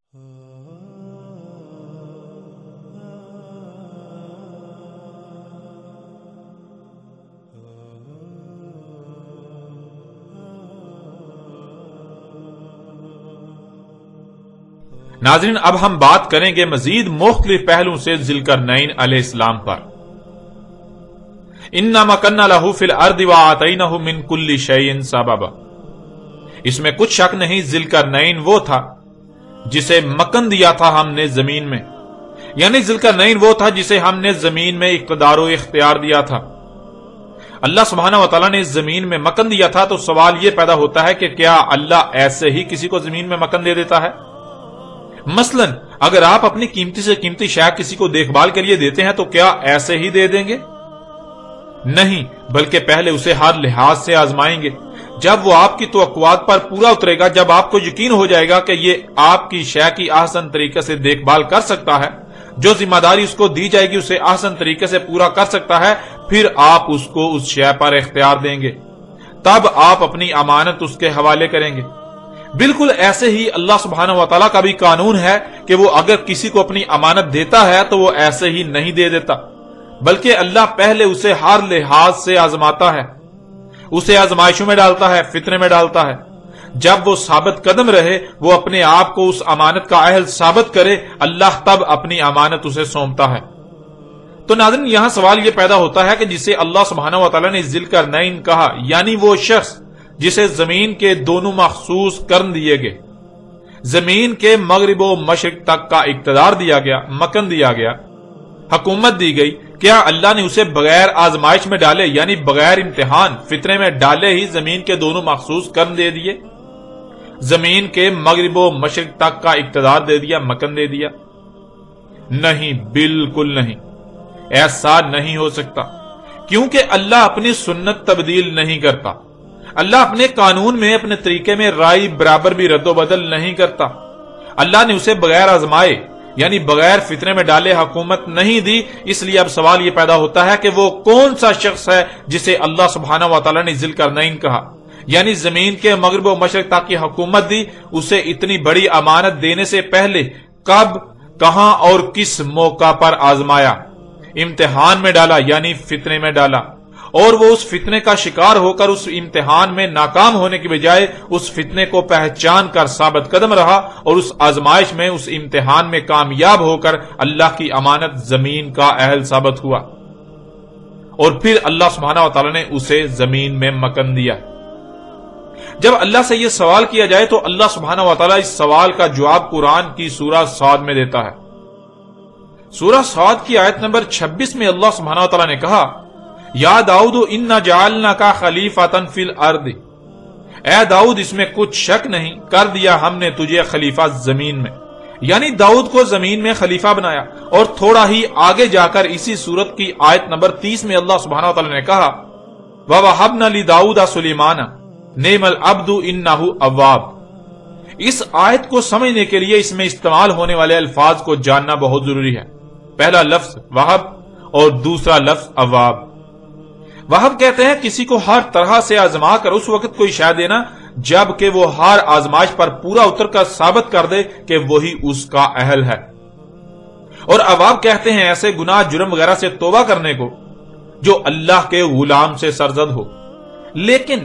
ناظرین، اب ہم بات کریں گے مزید مختلف پہلوؤں سے ذوالقرنین علیہ السلام پر۔ اِنَّا مَكَنَّا لَهُ فِي الْأَرْضِ وَآتَيْنَاهُ مِن كُلِّ شَيْءٍ سَبَبًا۔ اس میں کچھ شک نہیں، ذوالقرنین وہ تھا جسے مکن دیا تھا ہم نے زمین میں، یعنی ذوالقرنین وہ تھا جسے ہم نے زمین میں اقتدار و اختیار دیا تھا۔ اللہ سبحانہ وتعالی نے زمین میں مکن دیا تھا، تو سوال یہ پیدا ہوتا ہے کہ کیا اللہ ایسے ہی کسی کو زمین میں مکن دے دیتا ہے؟ مثلا اگر آپ اپنی قیمتی سے قیمتی شے کسی کو دیکھ بھال کے لیے دیتے ہیں تو کیا ایسے ہی دے دیں گے؟ نہیں، بلکہ پہلے اسے ہر لحاظ سے آزمائیں گے۔ جب وہ آپ کی توقعات پر پورا اترے گا، جب آپ کو یقین ہو جائے گا کہ یہ آپ کی شے کی احسن طریقے سے دیکھ بھال کر سکتا ہے، جو ذمہ داری اس کو دی جائے گی اسے احسن طریقے سے پورا کر سکتا ہے، پھر آپ اس کو اس شے پر اختیار دیں گے، تب آپ اپنی امانت اس کے حوالے کریں گے۔ بالکل ایسے ہی اللہ سبحانہ وتعالی کا بھی قانون ہے کہ وہ اگر کسی کو اپنی امانت دیتا ہے تو وہ ایسے ہی نہیں دے دیتا، بلکہ اللہ پہلے اسے ہر لحاظ سے آزماتا ہے، اسے آزمائشوں میں ڈالتا ہے، فتنے میں ڈالتا ہے۔ جب وہ ثابت قدم رہے، وہ اپنے آپ کو اس امانت کا اہل ثابت کرے، اللہ تب اپنی امانت اسے سونپتا ہے۔ تو ناظرین، یہاں سوال یہ پیدا ہوتا ہے کہ جسے اللہ سبحانہ وتعالی نے ذوالقرنین کہا، یعنی وہ شخص جسے زمین کے دونوں مخصوص کرن دیے گئے، زمین کے مغرب و مشرق تک کا اقتدار دیا گیا، مکن دیا گیا، حکومت دی گئی، کیا اللہ نے اسے بغیر آزمائش میں ڈالے، یعنی بغیر امتحان فتنے میں ڈالے ہی زمین کے دونوں مخصوص کرن دے دیے، زمین کے مغرب و مشرق تک کا اقتدار دے دیا، مکن دے دیا؟ نہیں، بالکل نہیں، ایسا نہیں ہو سکتا، کیونکہ اللہ اپنی سنت تبدیل نہیں کرتا، اللہ اپنے قانون میں، اپنے طریقے میں رائے برابر بھی رد و بدل نہیں کرتا۔ اللہ نے اسے بغیر آزمائے، یعنی بغیر فتنے میں ڈالے حکومت نہیں دی۔ اس لیے اب سوال یہ پیدا ہوتا ہے کہ وہ کون سا شخص ہے جسے اللہ سبحانہ وتعالی نے ذوالقرنین کہا، یعنی زمین کے مغرب و مشرق تک کی حکومت دی؟ اسے اتنی بڑی امانت دینے سے پہلے کب، کہاں اور کس موقع پر آزمایا، امتحان میں ڈالا، یعنی فتنے میں ڈالا، اور وہ اس فتنے کا شکار ہو کر اس امتحان میں ناکام ہونے کی بجائے اس فتنے کو پہچان کر ثابت قدم رہا، اور اس آزمائش میں، اس امتحان میں کامیاب ہو کر اللہ کی امانت زمین کا اہل ثابت ہوا، اور پھر اللہ سبحانہ وتعالی نے اسے زمین میں مکن دیا۔ جب اللہ سے یہ سوال کیا جائے تو اللہ سبحانہ وتعالی اس سوال کا جواب قرآن کی سورہ صاد میں دیتا ہے۔ سورہ صاد کی آیت نمبر 26 میں اللہ سبحانہ وتعالی نے کہا، یا داؤد انا جعلناک خلیفۃ فی الارض، اے داؤد اس میں کچھ شک نہیں، کر دیا ہم نے تجھے خلیفہ زمین میں، یعنی داؤد کو زمین میں خلیفہ بنایا۔ اور تھوڑا ہی آگے جا کر اسی سورت کی آیت نمبر 30 میں اللہ سبحانہ وتعالی نے کہا، وَوَهَبْنَا لِدَاؤُدَ سُلَيْمَانَ نِعْمَ الْعَبْدُ إِنَّهُ أَوَّابٌ۔ اس آیت کو سمجھنے کے لیے اس میں استعمال ہونے والے الفاظ کو جاننا بہت ضروری ہے۔ پہلا لفظ وہب اور دوسرا لفظ اواب۔ وہب کہتے ہیں کسی کو ہر طرح سے آزما کر اس وقت کوئی شے دینا جب کہ وہ ہر آزمائش پر پورا اتر کر ثابت کر دے کہ وہی اس کا اہل ہے۔ اور اواب کہتے ہیں ایسے گناہ، جرم وغیرہ سے توبہ کرنے کو جو اللہ کے غلام سے سرزد ہو، لیکن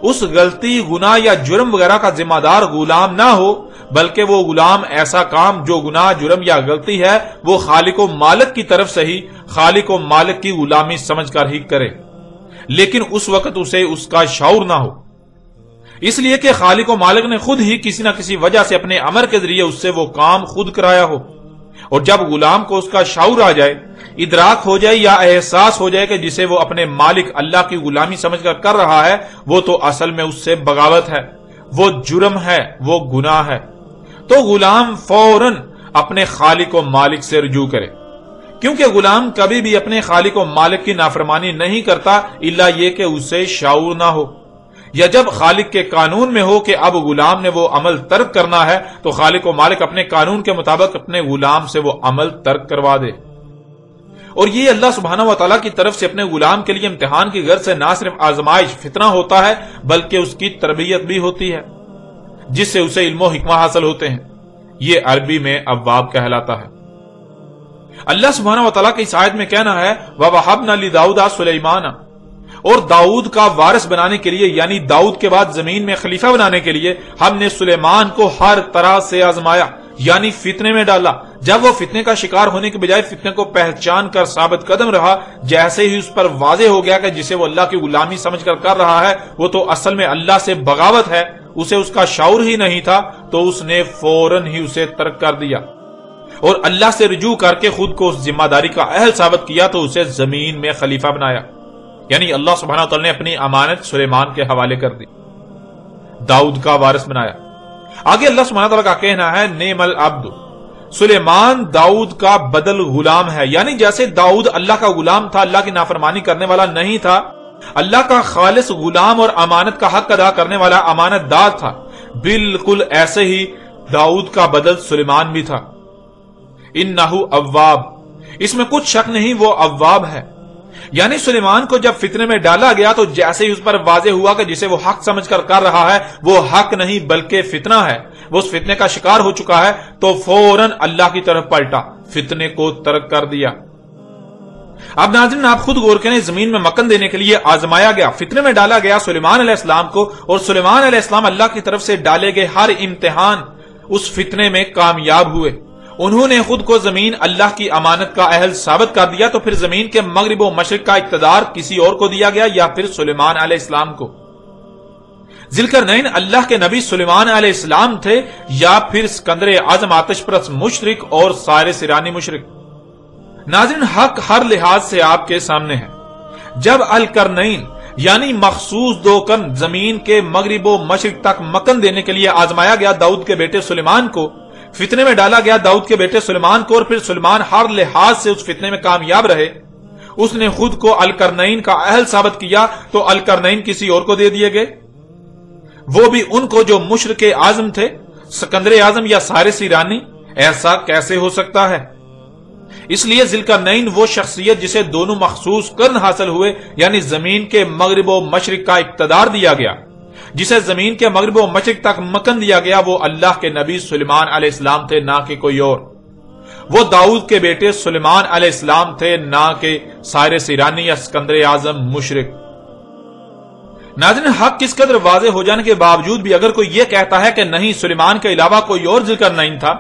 اس غلطی، گناہ یا جرم وغیرہ کا ذمہ دار غلام نہ ہو، بلکہ وہ غلام ایسا کام جو گناہ، جرم یا غلطی ہے وہ خالق و مالک کی طرف سے ہی، خالق و مالک کی غلامی سمجھ کر ہی کرے، لیکن اس وقت اسے اس کا شعور نہ ہو، اس لیے کہ خالق و مالک نے خود ہی کسی نہ کسی وجہ سے اپنے امر کے ذریعے اس سے وہ کام خود کرایا ہو۔ اور جب غلام کو اس کا شعور آ جائے، ادراک ہو جائے یا احساس ہو جائے کہ جسے وہ اپنے مالک اللہ کی غلامی سمجھ کر رہا ہے وہ تو اصل میں اس سے بغاوت ہے، وہ جرم ہے، وہ گناہ ہے، تو غلام فوراً اپنے خالق و مالک سے رجوع کرے، کیونکہ غلام کبھی بھی اپنے خالق و مالک کی نافرمانی نہیں کرتا الا یہ کہ اسے شعور نہ ہو، یا جب خالق کے قانون میں ہو کہ اب غلام نے وہ عمل ترک کرنا ہے تو خالق و مالک اپنے قانون کے مطابق اپنے غلام سے وہ عمل ترک کروا دے۔ اور یہ اللہ سبحانہ و تعالیٰ کی طرف سے اپنے غلام کے لیے امتحان کی غرض سے نہ صرف آزمائش، فتنہ ہوتا ہے، بلکہ اس کی تربیت بھی ہوتی ہے جس سے اسے علم و حکمہ حاصل ہوتے ہیں۔ یہ عربی میں اواب کہلاتا ہے۔ اللہ سبحانہ و تعالیٰ کی اس آیت میں کہنا ہے وَوَهَبْنَا لِدَاوُدَ سُلَيْمَانَ، اور داؤد کا وارث بنانے کے لیے یعنی داؤد کے بعد زمین میں خلیفہ بنانے کے لیے ہم نے سلیمان کو ہر طرح سے آزمایا، یعنی فتنے میں ڈالا۔ جب وہ فتنے کا شکار ہونے کے بجائے فتنے کو پہچان کر ثابت قدم رہا، جیسے ہی اس پر واضح ہو گیا کہ جسے وہ اللہ کی غلامی سمجھ کر رہا ہے وہ تو اصل میں اللہ سے بغاوت ہے، اسے اس کا شعور ہی نہیں تھا، تو اس نے فوراً ہی اسے ترک کر دیا اور اللہ سے رجوع کر کے خود کو اس ذمہ داری کا اہل ثابت کیا، تو اسے زمین میں خلیفہ بنایا، یعنی اللہ سبحانہ وتعالی نے اپنی امانت سلیمان کے حوالے کر دی، داؤد کا وارث بنایا۔ آگے اللہ سبحانہ وتعالی کا کہنا ہے نعم العبد، سلیمان داؤد کا بدل غلام ہے، یعنی جیسے داؤد اللہ کا غلام تھا، اللہ کی نافرمانی کرنے والا نہیں تھا، اللہ کا خالص غلام اور امانت کا حق ادا کرنے والا امانت دار تھا، بالکل ایسے ہی داؤد کا بدل سلیمان بھی تھا۔ انہ اواب، اس میں کچھ شک نہیں وہ اواب ہے، یعنی سلیمان کو جب فتنے میں ڈالا گیا تو جیسے ہی اس پر واضح ہوا کہ جسے وہ حق سمجھ کر رہا ہے وہ حق نہیں بلکہ فتنہ ہے، وہ اس فتنے کا شکار ہو چکا ہے، تو فوراً اللہ کی طرف پلٹا، فتنے کو ترک کر دیا۔ اب ناظرین آپ خود غور کریں، زمین میں مکن دینے کے لیے آزمایا گیا، فتنے میں ڈالا گیا سلیمان علیہ السلام کو، اور سلیمان علیہ السلام اللہ کی طرف سے ڈالے گئے ہر امتحان اس فتنے میں کامیاب ہوئے، انہوں نے خود کو زمین اللہ کی امانت کا اہل ثابت کر دیا، تو پھر زمین کے مغرب و مشرق کا اقتدار کسی اور کو دیا گیا یا پھر سلیمان علیہ السلام کو؟ ذوالقرنین اللہ کے نبی سلیمان علیہ السلام تھے یا پھر اسکندر اعظم آتش پرست مشرک اور سائرس ایرانی مشرک؟ ناظرین حق ہر لحاظ سے آپ کے سامنے ہے۔ جب القرنین یعنی مخصوص دو کن زمین کے مغرب و مشرق تک مکن دینے کے لیے آزمایا گیا داؤد کے بیٹے سلیمان کو، فتنے میں ڈالا گیا داؤد کے بیٹے سلیمان کو، اور پھر سلیمان ہر لحاظ سے اس فتنے میں کامیاب رہے، اس نے خود کو القرنین کا اہل ثابت کیا، تو القرنین کسی اور کو دے دیے گئے، وہ بھی ان کو جو مشرک اعظم تھے، سکندر اعظم یا سائرس ایرانی۔ ایسا کیسے ہو سکتا ہے؟ اس لیے ذوالقرنین وہ شخصیت جسے دونوں مخصوص قرن حاصل ہوئے، یعنی زمین کے مغرب و مشرق کا اقتدار دیا گیا، جسے زمین کے مغرب و مشرق تک مکن دیا گیا، وہ اللہ کے نبی سلیمان علیہ السلام تھے، نہ کہ کوئی اور۔ وہ داؤد کے بیٹے سلیمان علیہ السلام تھے، نہ کہ سائرس ایرانی یا سکندر اعظم مشرک۔ ناظرین حق کس قدر واضح ہو جانے کے باوجود بھی اگر کوئی یہ کہتا ہے کہ نہیں سلیمان کے علاوہ کوئی اور ذوالقرنین تھا،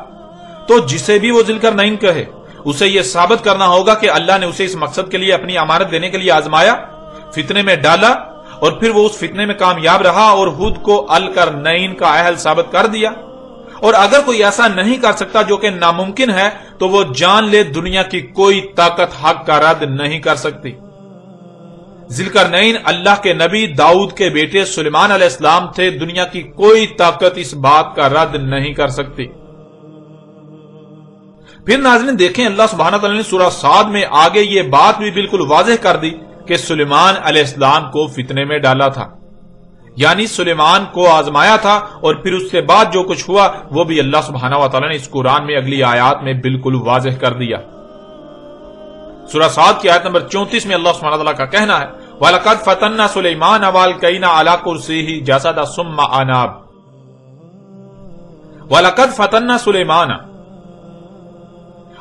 تو جسے بھی وہ ذوالقرنین کہے اسے یہ ثابت کرنا ہوگا کہ اللہ نے اسے اس مقصد کے لیے اپنی امانت دینے کے لیے آزمایا، فتنے میں ڈالا، اور پھر وہ اس فتنے میں کامیاب رہا اور خود کو القرنین کا اہل ثابت کر دیا۔ اور اگر کوئی ایسا نہیں کر سکتا، جو کہ ناممکن ہے، تو وہ جان لے دنیا کی کوئی طاقت حق کا رد نہیں کر سکتی۔ ذوالقرنین اللہ کے نبی داؤد کے بیٹے سلیمان علیہ السلام تھے، دنیا کی کوئی طاقت اس بات کا رد نہیں کر سکتی۔ پھر ناظرین دیکھیں اللہ سبحانہ تعالیٰ نے سورہ صاد میں آگے یہ بات بھی بالکل واضح کر دی کہ سلیمان علیہ السلام کو فتنے میں ڈالا تھا، یعنی سلیمان کو آزمایا تھا، اور پھر اس کے بعد جو کچھ ہوا وہ بھی اللہ سبحانہ و تعالیٰ نے اس قرآن میں اگلی آیات میں بالکل واضح کر دیا۔ سورہ صاد کی آیت نمبر 34 میں اللہ سبحانہ تعالیٰ کا کہنا ہے وَلَقَدْ فَتَنَّا سُلَيْمَانَ وَأَلْقَيْنَا عَلَى كُرْسِيِّهِ جَسَدًا ثُمَّ أَنَابَ۔ وَلَقَدْ فَتَنَّا سُلَيْمَانَ،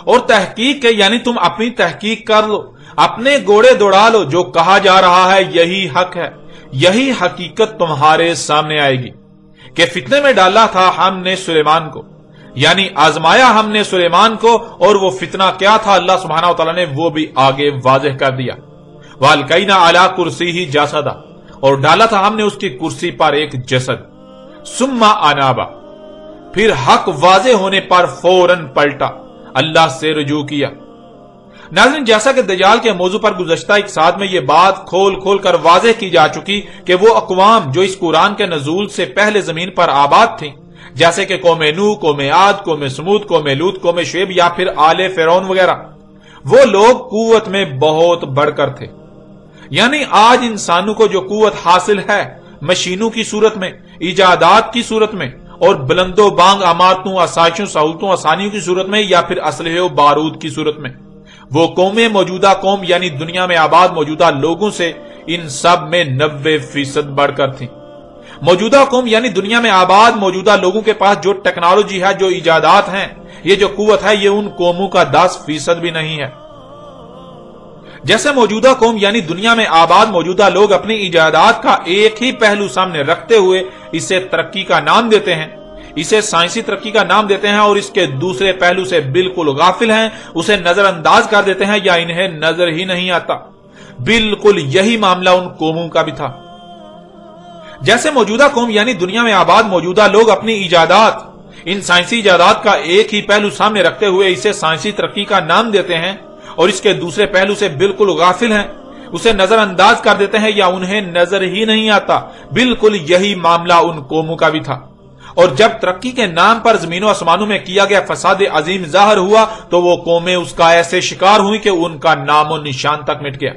اور تحقیق کے یعنی تم اپنی تحقیق کر لو، اپنے گوڑے دوڑا لو، جو کہا جا رہا ہے یہی حق ہے، یہی حقیقت تمہارے سامنے آئے گی کہ فتنے میں ڈالا تھا ہم نے سلیمان کو، یعنی آزمایا ہم نے سلیمان کو، اور وہ فتنہ کیا تھا اللہ سبحانہ و تعالیٰ نے وہ بھی آگے واضح کر دیا۔ وَأَلْقَيْنَا عَلَى كُرْسِيِّهِ جَسَدًا، اور ڈالا تھا ہم نے اس کی کرسی پر ایک جسد، ثُمَّ أَنَابَ، پھر حق واضح ہونے پر فوراً پلٹا، اللہ سے رجوع کیا۔ ناظرین جیسا کہ دجال کے موضوع پر گزشتہ ایک ساتھ میں یہ بات کھول کھول کر واضح کی جا چکی کہ وہ اقوام جو اس قرآن کے نزول سے پہلے زمین پر آباد تھیں، جیسے کہ قوم نوح، قوم عاد، قوم سمود، قوم لوط، قوم شعیب یا پھر آل فرعون وغیرہ، وہ لوگ قوت میں بہت بڑھ کر تھے، یعنی آج انسانوں کو جو قوت حاصل ہے مشینوں کی صورت میں، ایجادات کی صورت میں، اور بلند و بانگ عمارتوں، آسائشوں، سہولتوں، آسانیوں کی صورت میں، یا پھر اسلحے و بارود کی صورت میں، وہ قومیں موجودہ قوم یعنی دنیا میں آباد موجودہ لوگوں سے ان سب میں 90% بڑھ کر تھیں۔ موجودہ قوم یعنی دنیا میں آباد موجودہ لوگوں کے پاس جو ٹیکنالوجی ہے، جو ایجادات ہیں، یہ جو قوت ہے، یہ ان قوموں کا 10% بھی نہیں ہے۔ جیسے موجودہ قوم یعنی دنیا میں آباد موجودہ لوگ اپنی ایجادات کا ایک ہی پہلو سامنے رکھتے ہوئے اسے ترقی کا نام دیتے ہیں، اسے سائنسی ترقی کا نام دیتے ہیں، اور اس کے دوسرے پہلو سے بالکل غافل ہیں، اسے نظر انداز کر دیتے ہیں یا انہیں نظر ہی نہیں آتا۔ بالکل یہی معاملہ ان قوموں کا بھی تھا۔ جیسے موجودہ قوم یعنی دنیا میں آباد موجودہ لوگ اپنی ایجادات، ان سائنسی ایجادات کا ایک ہی پہلو سامنے رکھتے ہوئے اسے سائنسی ترقی کا نام دیتے ہیں اور اس کے دوسرے پہلو سے بالکل غافل ہیں، اسے نظر انداز کر دیتے ہیں یا انہیں نظر ہی نہیں آتا۔ بالکل یہی معاملہ ان قوموں کا بھی تھا۔ اور جب ترقی کے نام پر زمین و آسمانوں میں کیا گیا فساد عظیم ظاہر ہوا تو وہ قومیں اس کا ایسے شکار ہوئی کہ ان کا نام و نشان تک مٹ گیا۔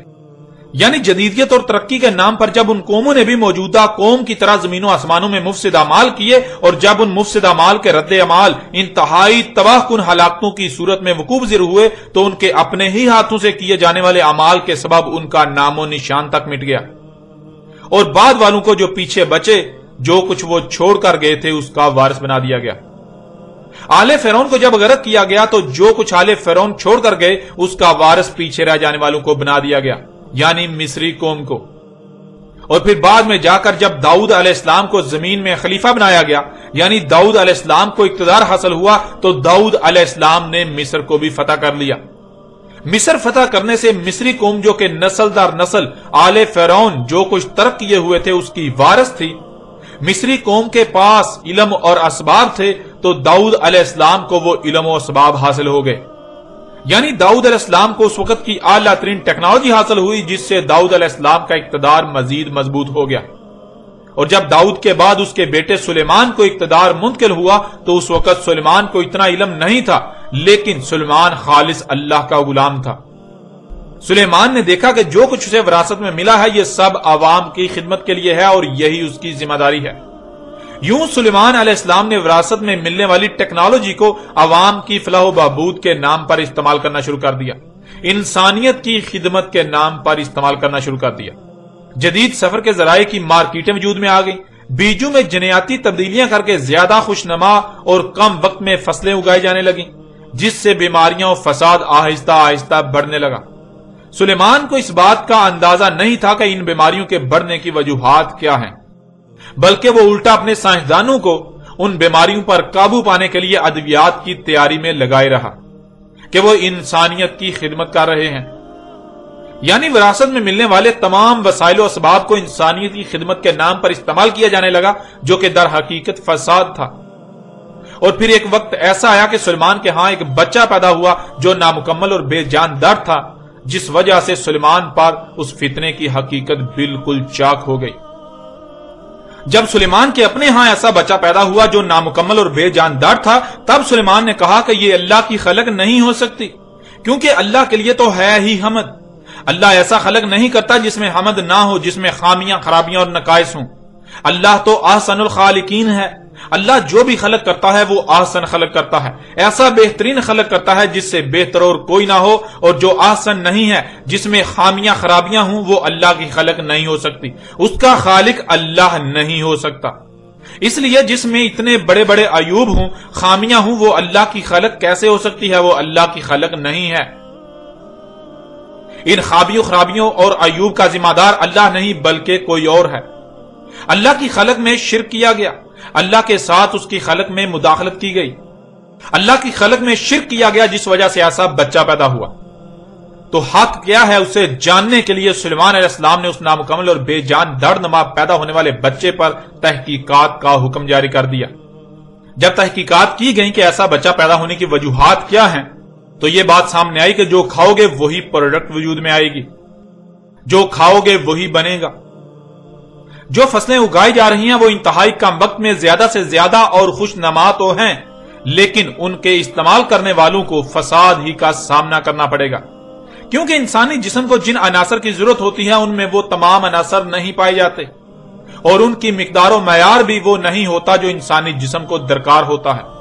یعنی جدیدیت اور ترقی کے نام پر جب ان قوموں نے بھی موجودہ قوم کی طرح زمین و آسمانوں میں مفسد اعمال کیے، اور جب ان مفسد اعمال کے رد عمال انتہائی تباہ کن ہلاکتوں کی صورت میں وقوع پذیر ہوئے، تو ان کے اپنے ہی ہاتھوں سے کیے جانے والے اعمال کے سبب ان کا نام و نشان تک مٹ گیا، اور بعد والوں کو جو پیچھے بچے، جو کچھ وہ چھوڑ کر گئے تھے، اس کا وارث بنا دیا گیا۔ آل فرعون کو جب غرق کیا گیا تو جو کچھ آل فرعون چھوڑ کر گئے، اس کا وارث پیچھے رہ جانے والوں کو بنا دیا گیا، یعنی مصری قوم کو۔ اور پھر بعد میں جا کر جب داؤد علیہ السلام کو زمین میں خلیفہ بنایا گیا، یعنی داؤد علیہ السلام کو اقتدار حاصل ہوا، تو داؤد علیہ السلام نے مصر کو بھی فتح کر لیا۔ مصر فتح کرنے سے مصری قوم جو کہ نسل در نسل آل فرعون جو کچھ ترک کیے ہوئے تھے اس کی وارث تھی، مصری قوم کے پاس علم اور اسباب تھے، تو داؤد علیہ السلام کو وہ علم و اسباب حاصل ہو گئے۔ یعنی داؤد علیہ السلام کو اس وقت کی اعلیٰ ترین ٹیکنالوجی حاصل ہوئی، جس سے داؤد علیہ السلام کا اقتدار مزید مضبوط ہو گیا۔ اور جب داؤد کے بعد اس کے بیٹے سلیمان کو اقتدار منتقل ہوا تو اس وقت سلیمان کو اتنا علم نہیں تھا، لیکن سلیمان خالص اللہ کا غلام تھا۔ سلیمان نے دیکھا کہ جو کچھ اسے وراثت میں ملا ہے یہ سب عوام کی خدمت کے لیے ہے، اور یہی اس کی ذمہ داری ہے۔ یوں سلیمان علیہ السلام نے وراثت میں ملنے والی ٹیکنالوجی کو عوام کی فلاح و بہبود کے نام پر استعمال کرنا شروع کر دیا، انسانیت کی خدمت کے نام پر استعمال کرنا شروع کر دیا۔ جدید سفر کے ذرائع کی مارکیٹیں وجود میں آ گئی، بیجوں میں جنیاتی تبدیلیاں کر کے زیادہ خوشنما اور کم وقت میں فصلیں اگائی جانے لگیں، جس سے بیماریاں اور فساد آہستہ آہستہ بڑھنے لگا۔ سلیمان کو اس بات کا اندازہ نہیں تھا کہ ان بیماریوں کے بڑھنے کی وجوہات کیا ہیں، بلکہ وہ الٹا اپنے سائنسدانوں کو ان بیماریوں پر قابو پانے کے لیے ادویات کی تیاری میں لگائے رہا کہ وہ انسانیت کی خدمت کر رہے ہیں۔ یعنی وراثت میں ملنے والے تمام وسائل و اسباب کو انسانیت کی خدمت کے نام پر استعمال کیا جانے لگا، جو کہ در حقیقت فساد تھا۔ اور پھر ایک وقت ایسا آیا کہ سلیمان کے ہاں ایک بچہ پیدا ہوا جو نامکمل اور بے جان در تھا، جس وجہ سے سلیمان پر اس فتنے کی حقیقت بالکل چاک ہو گئی۔ جب سلیمان کے اپنے ہاں ایسا بچہ پیدا ہوا جو نامکمل اور بے جاندار تھا، تب سلیمان نے کہا کہ یہ اللہ کی خلق نہیں ہو سکتی، کیونکہ اللہ کے لیے تو ہے ہی حمد۔ اللہ ایسا خلق نہیں کرتا جس میں حمد نہ ہو، جس میں خامیاں، خرابیاں اور نقائص ہوں۔ اللہ تو احسن الخالقین ہے۔ اللہ جو بھی خلق کرتا ہے وہ احسن خلق کرتا ہے، ایسا بہترین خلق کرتا ہے جس سے بہتر اور کوئی نہ ہو، اور جو احسن نہیں ہے، جس میں خامیاں خرابیاں ہوں، وہ اللہ کی خلق نہیں ہو سکتی، اس کا خالق اللہ نہیں ہو سکتا۔ اس لیے جس میں اتنے بڑے بڑے عیوب ہوں، خامیاں ہوں، وہ اللہ کی خلق کیسے ہو سکتی ہے؟ وہ اللہ کی خلق نہیں ہے۔ ان خرابیوں اور عیوب کا ذمہ دار اللہ نہیں بلکہ کوئی اور ہے۔ اللہ کی خلق میں شرک کیا گیا، اللہ کے ساتھ اس کی خلق میں مداخلت کی گئی، اللہ کی خلق میں شرک کیا گیا، جس وجہ سے ایسا بچہ پیدا ہوا۔ تو حق کیا ہے اسے جاننے کے لیے سلیمان علیہ السلام نے اس نامکمل اور بے جان دردنما پیدا ہونے والے بچے پر تحقیقات کا حکم جاری کر دیا۔ جب تحقیقات کی گئی کہ ایسا بچہ پیدا ہونے کی وجوہات کیا ہیں، تو یہ بات سامنے آئی کہ جو کھاؤ گے وہی پروڈکٹ وجود میں آئے گی، جو کھاؤ گے وہی بنے گا۔ جو فصلیں اگائی جا رہی ہیں وہ انتہائی کم وقت میں زیادہ سے زیادہ اور خوش نما تو ہیں، لیکن ان کے استعمال کرنے والوں کو فساد ہی کا سامنا کرنا پڑے گا، کیونکہ انسانی جسم کو جن عناصر کی ضرورت ہوتی ہے ان میں وہ تمام عناصر نہیں پائے جاتے، اور ان کی مقدار و معیار بھی وہ نہیں ہوتا جو انسانی جسم کو درکار ہوتا ہے۔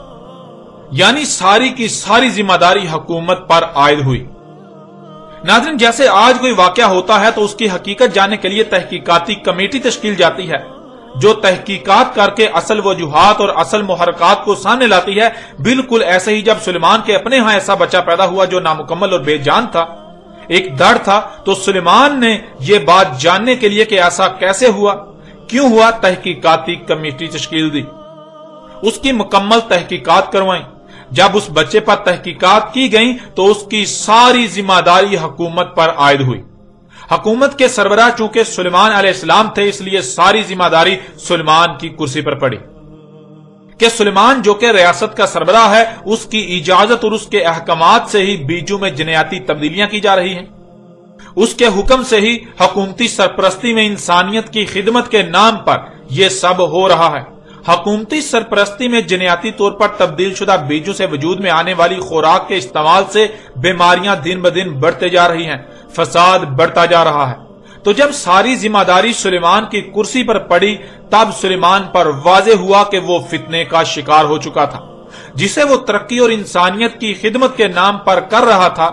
یعنی ساری کی ساری ذمہ داری حکومت پر عائد ہوئی۔ ناظرین، جیسے آج کوئی واقعہ ہوتا ہے تو اس کی حقیقت جاننے کے لیے تحقیقاتی کمیٹی تشکیل جاتی ہے، جو تحقیقات کر کے اصل وجوہات اور اصل محرکات کو سامنے لاتی ہے، بالکل ایسے ہی جب سلیمان کے اپنے ہاں ایسا بچہ پیدا ہوا جو نامکمل اور بے جان تھا، ایک ڈر تھا، تو سلیمان نے یہ بات جاننے کے لیے کہ ایسا کیسے ہوا، کیوں ہوا، تحقیقاتی کمیٹی تشکیل دی، اس کی مکمل تحقیقات کروائیں۔ جب اس بچے پر تحقیقات کی گئیں تو اس کی ساری ذمہ داری حکومت پر عائد ہوئی۔ حکومت کے سربراہ چونکہ سلیمان علیہ السلام تھے، اس لیے ساری ذمہ داری سلیمان کی کرسی پر پڑی کہ سلیمان جو کہ ریاست کا سربراہ ہے، اس کی اجازت اور اس کے احکامات سے ہی بیجوں میں جنیاتی تبدیلیاں کی جا رہی ہیں، اس کے حکم سے ہی حکومتی سرپرستی میں انسانیت کی خدمت کے نام پر یہ سب ہو رہا ہے۔ حکومتی سرپرستی میں جنیاتی طور پر تبدیل شدہ بیجوں سے وجود میں آنے والی خوراک کے استعمال سے بیماریاں دن بدن بڑھتے جا رہی ہیں، فساد بڑھتا جا رہا ہے۔ تو جب ساری ذمہ داری سلیمان کی کرسی پر پڑی، تب سلیمان پر واضح ہوا کہ وہ فتنے کا شکار ہو چکا تھا، جسے وہ ترقی اور انسانیت کی خدمت کے نام پر کر رہا تھا،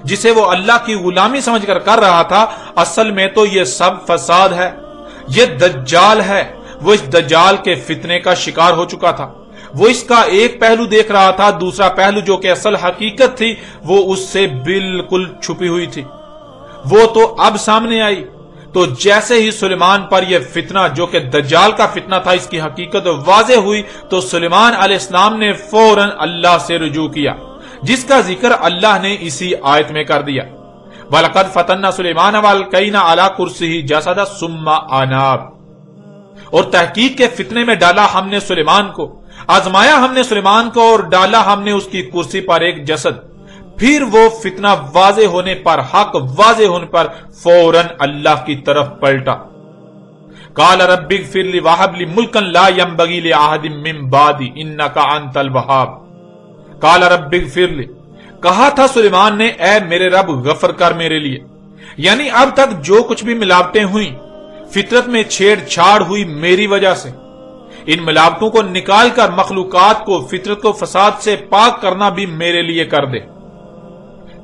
جسے وہ اللہ کی غلامی سمجھ کر کر رہا تھا، اصل میں تو یہ سب فساد ہے، یہ دجال ہے۔ وہ اس دجال کے فتنے کا شکار ہو چکا تھا، وہ اس کا ایک پہلو دیکھ رہا تھا، دوسرا پہلو جو کہ اصل حقیقت تھی وہ اس سے بالکل چھپی ہوئی تھی، وہ تو اب سامنے آئی۔ تو جیسے ہی سلیمان پر یہ فتنہ جو کہ دجال کا فتنہ تھا، اس کی حقیقت واضح ہوئی، تو سلیمان علیہ السلام نے فوراً اللہ سے رجوع کیا، جس کا ذکر اللہ نے اسی آیت میں کر دیا، وَلَقَدْ فَتَنَّا سُلَيْمَانَ وَأَلْقَيْنَا عَلَى كُرْسِيِّهِ جَسَدًا ثُمَّ أَنَابَ۔ اور تحقیق کے فتنے میں ڈالا ہم نے سلیمان کو، آزمایا ہم نے سلیمان کو اور ڈالا ہم نے اس کی کرسی پر ایک جسد، پھر وہ فتنہ واضح ہونے پر، حق واضح ہونے پر فوراً اللہ کی طرف پلٹا۔ قال رب اغفر لی وہب لی ملکا لا ينبغی لأحد من بعدی انک انت الوہاب۔ قال رب اغفر لی، کہا تھا سلیمان نے، اے میرے رب غفر کر میرے لیے، یعنی اب تک جو کچھ بھی ملاوٹیں ہوئیں، فطرت میں چھیڑ چھاڑ ہوئی میری وجہ سے، ان ملاوٹوں کو نکال کر مخلوقات کو، فطرت کو فساد سے پاک کرنا بھی میرے لیے کر دے،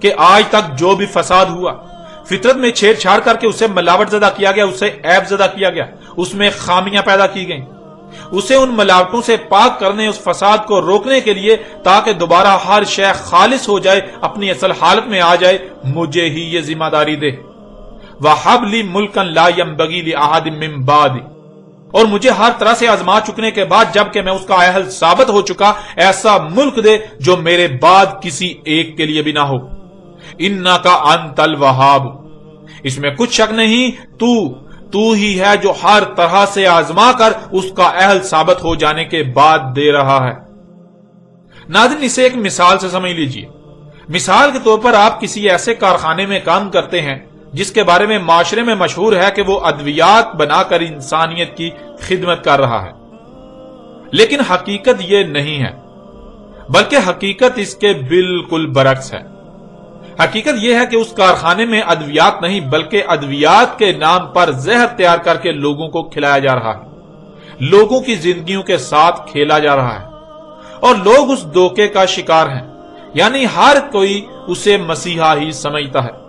کہ آج تک جو بھی فساد ہوا، فطرت میں چھیڑ چھاڑ کر کے اسے ملاوٹ زدہ کیا گیا، اسے عیب زدہ کیا گیا، اس میں خامیاں پیدا کی گئیں، اسے ان ملاوٹوں سے پاک کرنے، اس فساد کو روکنے کے لیے، تاکہ دوبارہ ہر شے خالص ہو جائے، اپنی اصل حالت میں آ جائے، مجھے ہی یہ ذمہ داری دے۔ وَحَبْ لِي مُلْكًا لَا يَنْبَغِي لِأَحَدٍ مِّن بَعْدِي، اور مجھے ہر طرح سے آزما چکنے کے بعد، جبکہ میں اس کا اہل ثابت ہو چکا، ایسا ملک دے جو میرے بعد کسی ایک کے لیے بھی نہ ہو۔ اِنَّكَ أَنْتَ الْوَهَّابُ، اس میں کچھ شک نہیں، تو ہی ہے جو ہر طرح سے آزما کر اس کا اہل ثابت ہو جانے کے بعد دے رہا ہے۔ ناظرین، اسے ایک مثال سے سمجھ لیجئے۔ مثال کے طور پر آپ کسی ایسے کارخانے میں کام کرتے ہیں جس کے بارے میں معاشرے میں مشہور ہے کہ وہ ادویات بنا کر انسانیت کی خدمت کر رہا ہے، لیکن حقیقت یہ نہیں ہے، بلکہ حقیقت اس کے بالکل برعکس ہے۔ حقیقت یہ ہے کہ اس کارخانے میں ادویات نہیں بلکہ ادویات کے نام پر زہر تیار کر کے لوگوں کو کھلایا جا رہا ہے، لوگوں کی زندگیوں کے ساتھ کھیلا جا رہا ہے، اور لوگ اس دھوکے کا شکار ہیں، یعنی ہر کوئی اسے مسیحا ہی سمجھتا ہے۔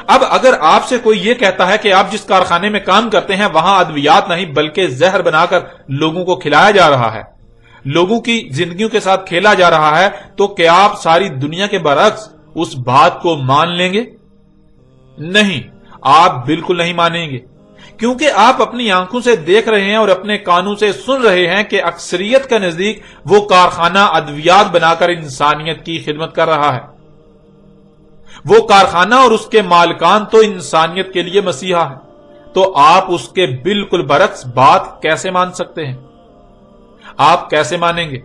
اب اگر آپ سے کوئی یہ کہتا ہے کہ آپ جس کارخانے میں کام کرتے ہیں وہاں ادویات نہیں بلکہ زہر بنا کر لوگوں کو کھلایا جا رہا ہے، لوگوں کی زندگیوں کے ساتھ کھیلا جا رہا ہے، تو کیا آپ ساری دنیا کے برعکس اس بات کو مان لیں گے؟ نہیں، آپ بالکل نہیں مانیں گے، کیونکہ آپ اپنی آنکھوں سے دیکھ رہے ہیں اور اپنے کانوں سے سن رہے ہیں کہ اکثریت کا نزدیک وہ کارخانہ ادویات بنا کر انسانیت کی خدمت کر رہا ہے۔ وہ کارخانہ اور اس کے مالکان تو انسانیت کے لیے مسیحا ہے، تو آپ اس کے بالکل برعکس بات کیسے مان سکتے ہیں؟ آپ کیسے مانیں گے؟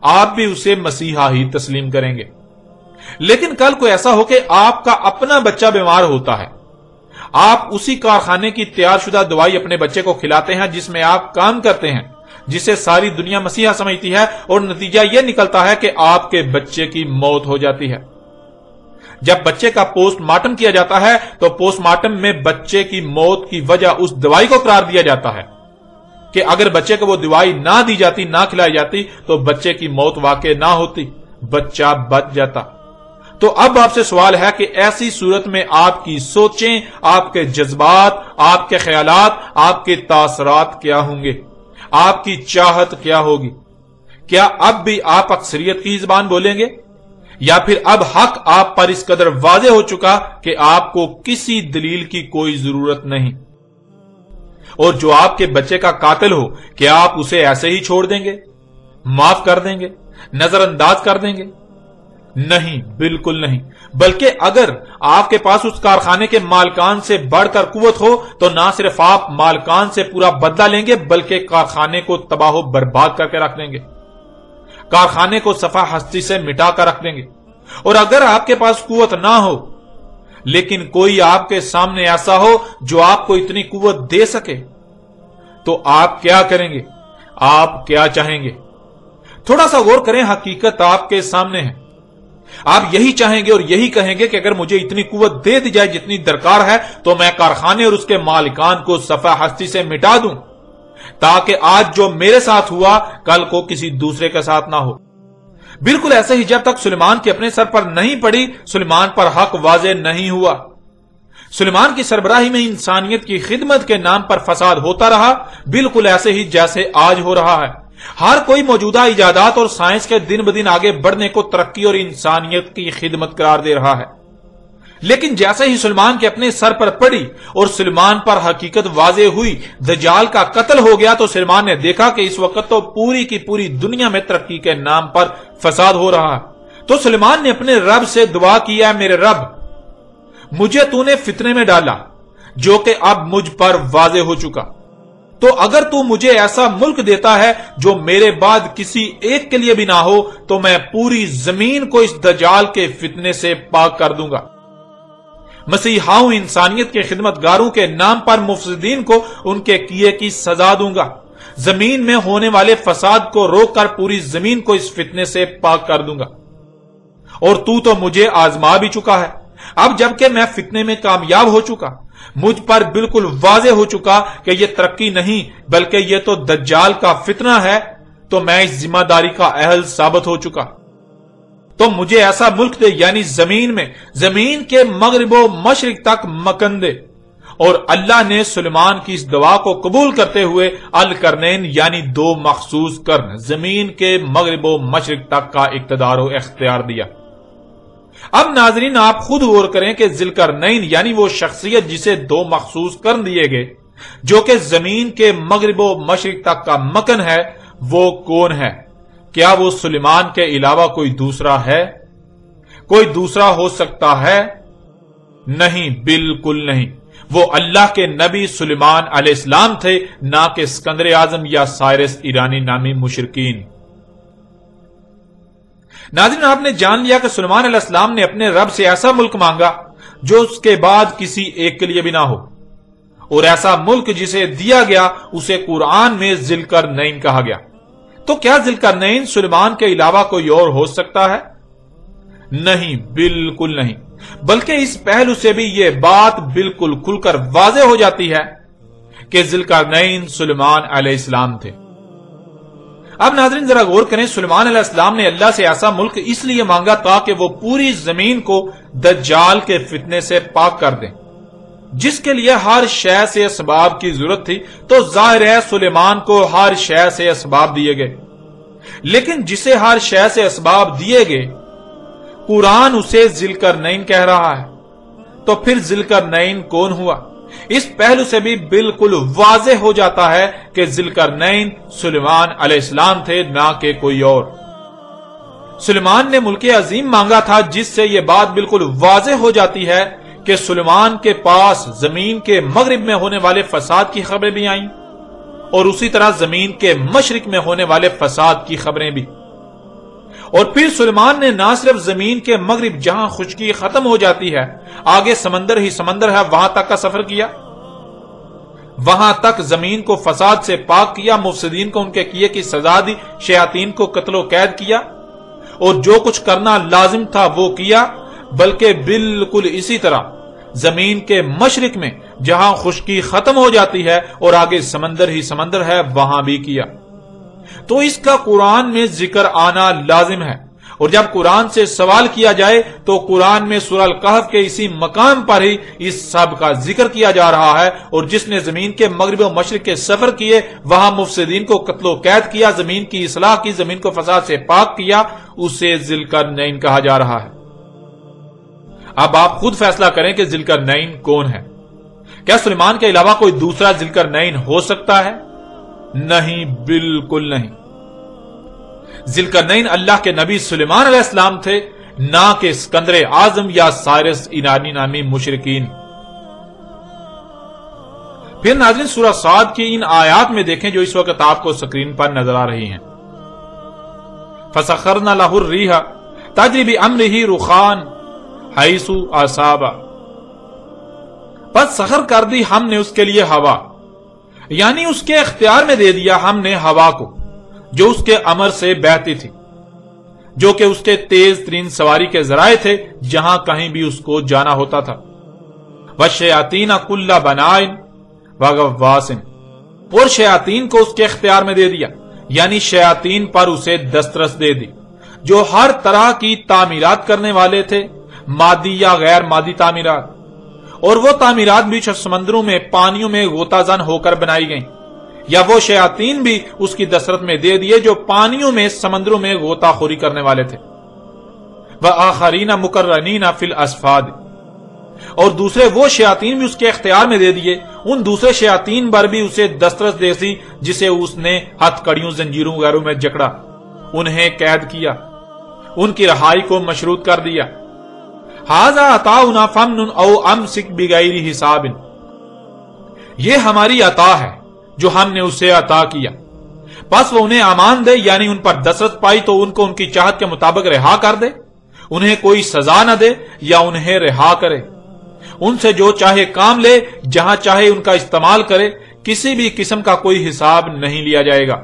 آپ بھی اسے مسیحا ہی تسلیم کریں گے۔ لیکن کل کو ایسا ہو کہ آپ کا اپنا بچہ بیمار ہوتا ہے، آپ اسی کارخانے کی تیار شدہ دوائی اپنے بچے کو کھلاتے ہیں جس میں آپ کام کرتے ہیں، جسے ساری دنیا مسیحا سمجھتی ہے، اور نتیجہ یہ نکلتا ہے کہ آپ کے بچے کی موت ہو جاتی ہے۔ جب بچے کا پوسٹ مارٹم کیا جاتا ہے تو پوسٹ مارٹم میں بچے کی موت کی وجہ اس دوائی کو قرار دیا جاتا ہے کہ اگر بچے کو وہ دوائی نہ دی جاتی، نہ کھلائی جاتی، تو بچے کی موت واقع نہ ہوتی، بچہ بچ جاتا۔ تو اب آپ سے سوال ہے کہ ایسی صورت میں آپ کی سوچیں، آپ کے جذبات، آپ کے خیالات، آپ کے تاثرات کیا ہوں گے، آپ کی چاہت کیا ہوگی؟ کیا اب بھی آپ اکثریت کی زبان بولیں گے، یا پھر اب حق آپ پر اس قدر واضح ہو چکا کہ آپ کو کسی دلیل کی کوئی ضرورت نہیں؟ اور جو آپ کے بچے کا قاتل ہو، کیا آپ اسے ایسے ہی چھوڑ دیں گے، معاف کر دیں گے، نظر انداز کر دیں گے؟ نہیں، بالکل نہیں۔ بلکہ اگر آپ کے پاس اس کارخانے کے مالکان سے بڑھ کر قوت ہو تو نہ صرف آپ مالکان سے پورا بدلہ لیں گے بلکہ کارخانے کو تباہ و برباد کر کے رکھ دیں گے، کارخانے کو صفحہ ہستی سے مٹا کر رکھ دیں گے۔ اور اگر آپ کے پاس قوت نہ ہو لیکن کوئی آپ کے سامنے ایسا ہو جو آپ کو اتنی قوت دے سکے تو آپ کیا کریں گے؟ آپ کیا چاہیں گے؟ تھوڑا سا غور کریں، حقیقت آپ کے سامنے ہے۔ آپ یہی چاہیں گے اور یہی کہیں گے کہ اگر مجھے اتنی قوت دے دی جائے جتنی درکار ہے تو میں کارخانے اور اس کے مالکان کو صفحہ ہستی سے مٹا دوں، تاکہ آج جو میرے ساتھ ہوا کل کو کسی دوسرے کے ساتھ نہ ہو۔ بالکل ایسے ہی جب تک سلیمان کے اپنے سر پر نہیں پڑی، سلیمان پر حق واضح نہیں ہوا۔ سلیمان کی سربراہی میں انسانیت کی خدمت کے نام پر فساد ہوتا رہا، بالکل ایسے ہی جیسے آج ہو رہا ہے۔ ہر کوئی موجودہ ایجادات اور سائنس کے دن بدن آگے بڑھنے کو ترقی اور انسانیت کی خدمت قرار دے رہا ہے، لیکن جیسے ہی سلیمان کے اپنے سر پر پڑی اور سلیمان پر حقیقت واضح ہوئی، دجال کا قتل ہو گیا، تو سلیمان نے دیکھا کہ اس وقت تو پوری کی پوری دنیا میں ترقی کے نام پر فساد ہو رہا ہے۔ تو سلیمان نے اپنے رب سے دعا کی، اے میرے رب، مجھے تو نے فتنے میں ڈالا جو کہ اب مجھ پر واضح ہو چکا، تو اگر تو مجھے ایسا ملک دیتا ہے جو میرے بعد کسی ایک کے لیے بھی نہ ہو تو میں پوری زمین کو اس دجال کے فتنے سے پاک کر دوں گا، مسیحاؤں انسانیت کے خدمت گاروں کے نام پر مفسدین کو ان کے کیے کی سزا دوں گا، زمین میں ہونے والے فساد کو روک کر پوری زمین کو اس فتنے سے پاک کر دوں گا۔ اور تو مجھے آزما بھی چکا ہے، اب جبکہ میں فتنے میں کامیاب ہو چکا، مجھ پر بالکل واضح ہو چکا کہ یہ ترقی نہیں بلکہ یہ تو دجال کا فتنہ ہے، تو میں اس ذمہ داری کا اہل ثابت ہو چکا، تو مجھے ایسا ملک دے، یعنی زمین کے مغرب و مشرق تک مکن دے۔ اور اللہ نے سلیمان کی اس دعا کو قبول کرتے ہوئے القرنین یعنی دو مخصوص قرن، زمین کے مغرب و مشرق تک کا اقتدار و اختیار دیا۔ اب ناظرین آپ خود غور کریں کہ ذوالقرنین یعنی وہ شخصیت جسے دو مخصوص قرن دیے گئے جو کہ زمین کے مغرب و مشرق تک کا مکن ہے، وہ کون ہے؟ کیا وہ سلیمان کے علاوہ کوئی دوسرا ہے؟ کوئی دوسرا ہو سکتا ہے؟ نہیں، بالکل نہیں۔ وہ اللہ کے نبی سلیمان علیہ السلام تھے، نہ کہ اسکندر اعظم یا سائرس ایرانی نامی مشرکین۔ ناظرین آپ نے جان لیا کہ سلیمان علیہ السلام نے اپنے رب سے ایسا ملک مانگا جو اس کے بعد کسی ایک کے لیے بھی نہ ہو، اور ایسا ملک جسے دیا گیا اسے قرآن میں ذوالقرنین کہا گیا۔ تو کیا ذوالقرنین سلیمان کے علاوہ کوئی اور ہو سکتا ہے؟ نہیں، بالکل نہیں۔ بلکہ اس پہلو سے بھی یہ بات بالکل کھل کر واضح ہو جاتی ہے کہ ذوالقرنین سلیمان علیہ السلام تھے۔ اب ناظرین ذرا غور کریں، سلیمان علیہ السلام نے اللہ سے ایسا ملک اس لیے مانگا تاکہ وہ پوری زمین کو دجال کے فتنے سے پاک کر دیں، جس کے لیے ہر شے سے اسباب کی ضرورت تھی۔ تو ظاہر ہے سلیمان کو ہر شے سے اسباب دیے گئے، لیکن جسے ہر شے سے اسباب دیے گئے قرآن اسے ذوالقرنین کہہ رہا ہے، تو پھر ذوالقرنین کون ہوا؟ اس پہلو سے بھی بالکل واضح ہو جاتا ہے کہ ذوالقرنین سلیمان علیہ السلام تھے، نہ کہ کوئی اور۔ سلیمان نے ملک عظیم مانگا تھا، جس سے یہ بات بالکل واضح ہو جاتی ہے کہ سلیمان کے پاس زمین کے مغرب میں ہونے والے فساد کی خبریں بھی آئیں، اور اسی طرح زمین کے مشرق میں ہونے والے فساد کی خبریں بھی۔ اور پھر سلیمان نے نہ صرف زمین کے مغرب جہاں خشکی ختم ہو جاتی ہے، آگے سمندر ہی سمندر ہے، وہاں تک کا سفر کیا، وہاں تک زمین کو فساد سے پاک کیا، مفسدین کو ان کے کیے کی سزا دی، شیاطین کو قتل و قید کیا، اور جو کچھ کرنا لازم تھا وہ کیا۔ بلکہ بالکل اسی طرح زمین کے مشرق میں جہاں خشکی ختم ہو جاتی ہے اور آگے سمندر ہی سمندر ہے، وہاں بھی کیا۔ تو اس کا قرآن میں ذکر آنا لازم ہے، اور جب قرآن سے سوال کیا جائے تو قرآن میں سورہ الکہف کے اسی مقام پر ہی اس سب کا ذکر کیا جا رہا ہے، اور جس نے زمین کے مغرب و مشرق کے سفر کیے، وہاں مفسدین کو قتل و قید کیا، زمین کی اصلاح کی، زمین کو فساد سے پاک کیا، اسے ذی القرنین کہا جا رہا ہے۔ اب آپ خود فیصلہ کریں کہ ذی القرنین کون ہے۔ کیا سلیمان کے علاوہ کوئی دوسرا ذی القرنین ہو سکتا ہے؟ نہیں، بالکل نہیں۔ ذی القرنین اللہ کے نبی سلیمان علیہ السلام تھے، نہ کہ اسکندر اعظم یا سائرس ایرانی نامی مشرکین۔ پھر ناظرین سورہ صاد کی ان آیات میں دیکھیں جو اس وقت آپ کو سکرین پر نظر آ رہی ہیں۔ فَسَخَّرْنَا لَهُ الرِّيحَ تَجْرِي بِأَمْرِهِ رُخَاءً حَيْثُ أَصَابَ، بس سخر کر دی ہم نے اس کے لیے ہوا، یعنی اس کے اختیار میں دے دیا ہم نے ہوا کو، جو اس کے امر سے بہتی تھی، جو کہ اس کے تیز ترین سواری کے ذرائع تھے جہاں کہیں بھی اس کو جانا ہوتا تھا۔ وَالشَّيَاطِينَ كُلَّ بَنَاءٍ وَغَوَّاصٍ، اور شیاطین کو اس کے اختیار میں دے دیا، یعنی شیاطین پر اسے دسترس دے دی، جو ہر طرح کی تعمیرات کرنے والے تھے، مادی یا غیر مادی تعمیرات، اور وہ تعمیرات بھی سمندروں میں پانیوں میں غوطہ زن ہو کر بنائی گئیں، یا وہ شیاطین بھی اس کی دسترس میں دے دیے جو پانیوں میں سمندروں میں غوطہ خوری کرنے والے تھے۔ وَآخَرِينَ مُقَرَّنِينَ فِي الْأَصْفَادِ، اور دوسرے وہ شیاطین بھی اس کے اختیار میں دے دیے، ان دوسرے شیاطین پر بھی اسے دسترس دے دی جسے اس نے ہتھ کڑیوں زنجیروں وغیرہ میں جکڑا، انہیں قید کیا، ان کی رہائی کو مشروط کر دیا۔ هَذَا عَطَاؤُنَا فَامْنُنْ أَوْ أَمْسِكْ بِغَيْرِ حِسَابٍ، یہ ہماری عطا ہے جو ہم نے اسے عطا کیا، بس وہ انہیں امان دے، یعنی ان پر دسترس پائی تو ان کو ان کی چاہت کے مطابق رہا کر دے، انہیں کوئی سزا نہ دے یا انہیں رہا کرے، ان سے جو چاہے کام لے، جہاں چاہے ان کا استعمال کرے، کسی بھی قسم کا کوئی حساب نہیں لیا جائے گا۔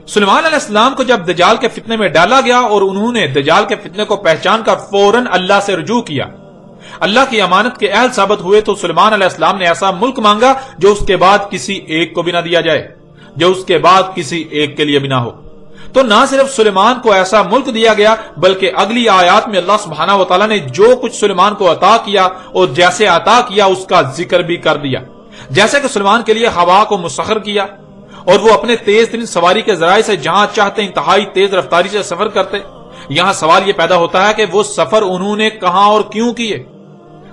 سلیمان علیہ السلام کو جب دجال کے فتنے میں ڈالا گیا اور انہوں نے دجال کے فتنے کو پہچان کر فوراً اللہ سے رجوع کیا، اللہ کی امانت کے اہل ثابت ہوئے، تو سلیمان علیہ السلام نے ایسا ملک مانگا جو اس کے بعد کسی ایک کو بھی نہ دیا جائے، جو اس کے بعد کسی ایک کے لیے بھی نہ ہو۔ تو نہ صرف سلیمان کو ایسا ملک دیا گیا، بلکہ اگلی آیات میں اللہ سبحانہ و تعالیٰ نے جو کچھ سلیمان کو عطا کیا اور جیسے عطا کیا اس کا ذکر بھی کر دیا، جیسے کہ سلیمان کے لیے ہوا کو مسخر کیا، اور وہ اپنے تیز ترین سواری کے ذرائع سے جہاں چاہتے انتہائی تیز رفتاری سے سفر کرتے۔ یہاں سوال یہ پیدا ہوتا ہے کہ وہ سفر انہوں نے کہاں اور کیوں کیے؟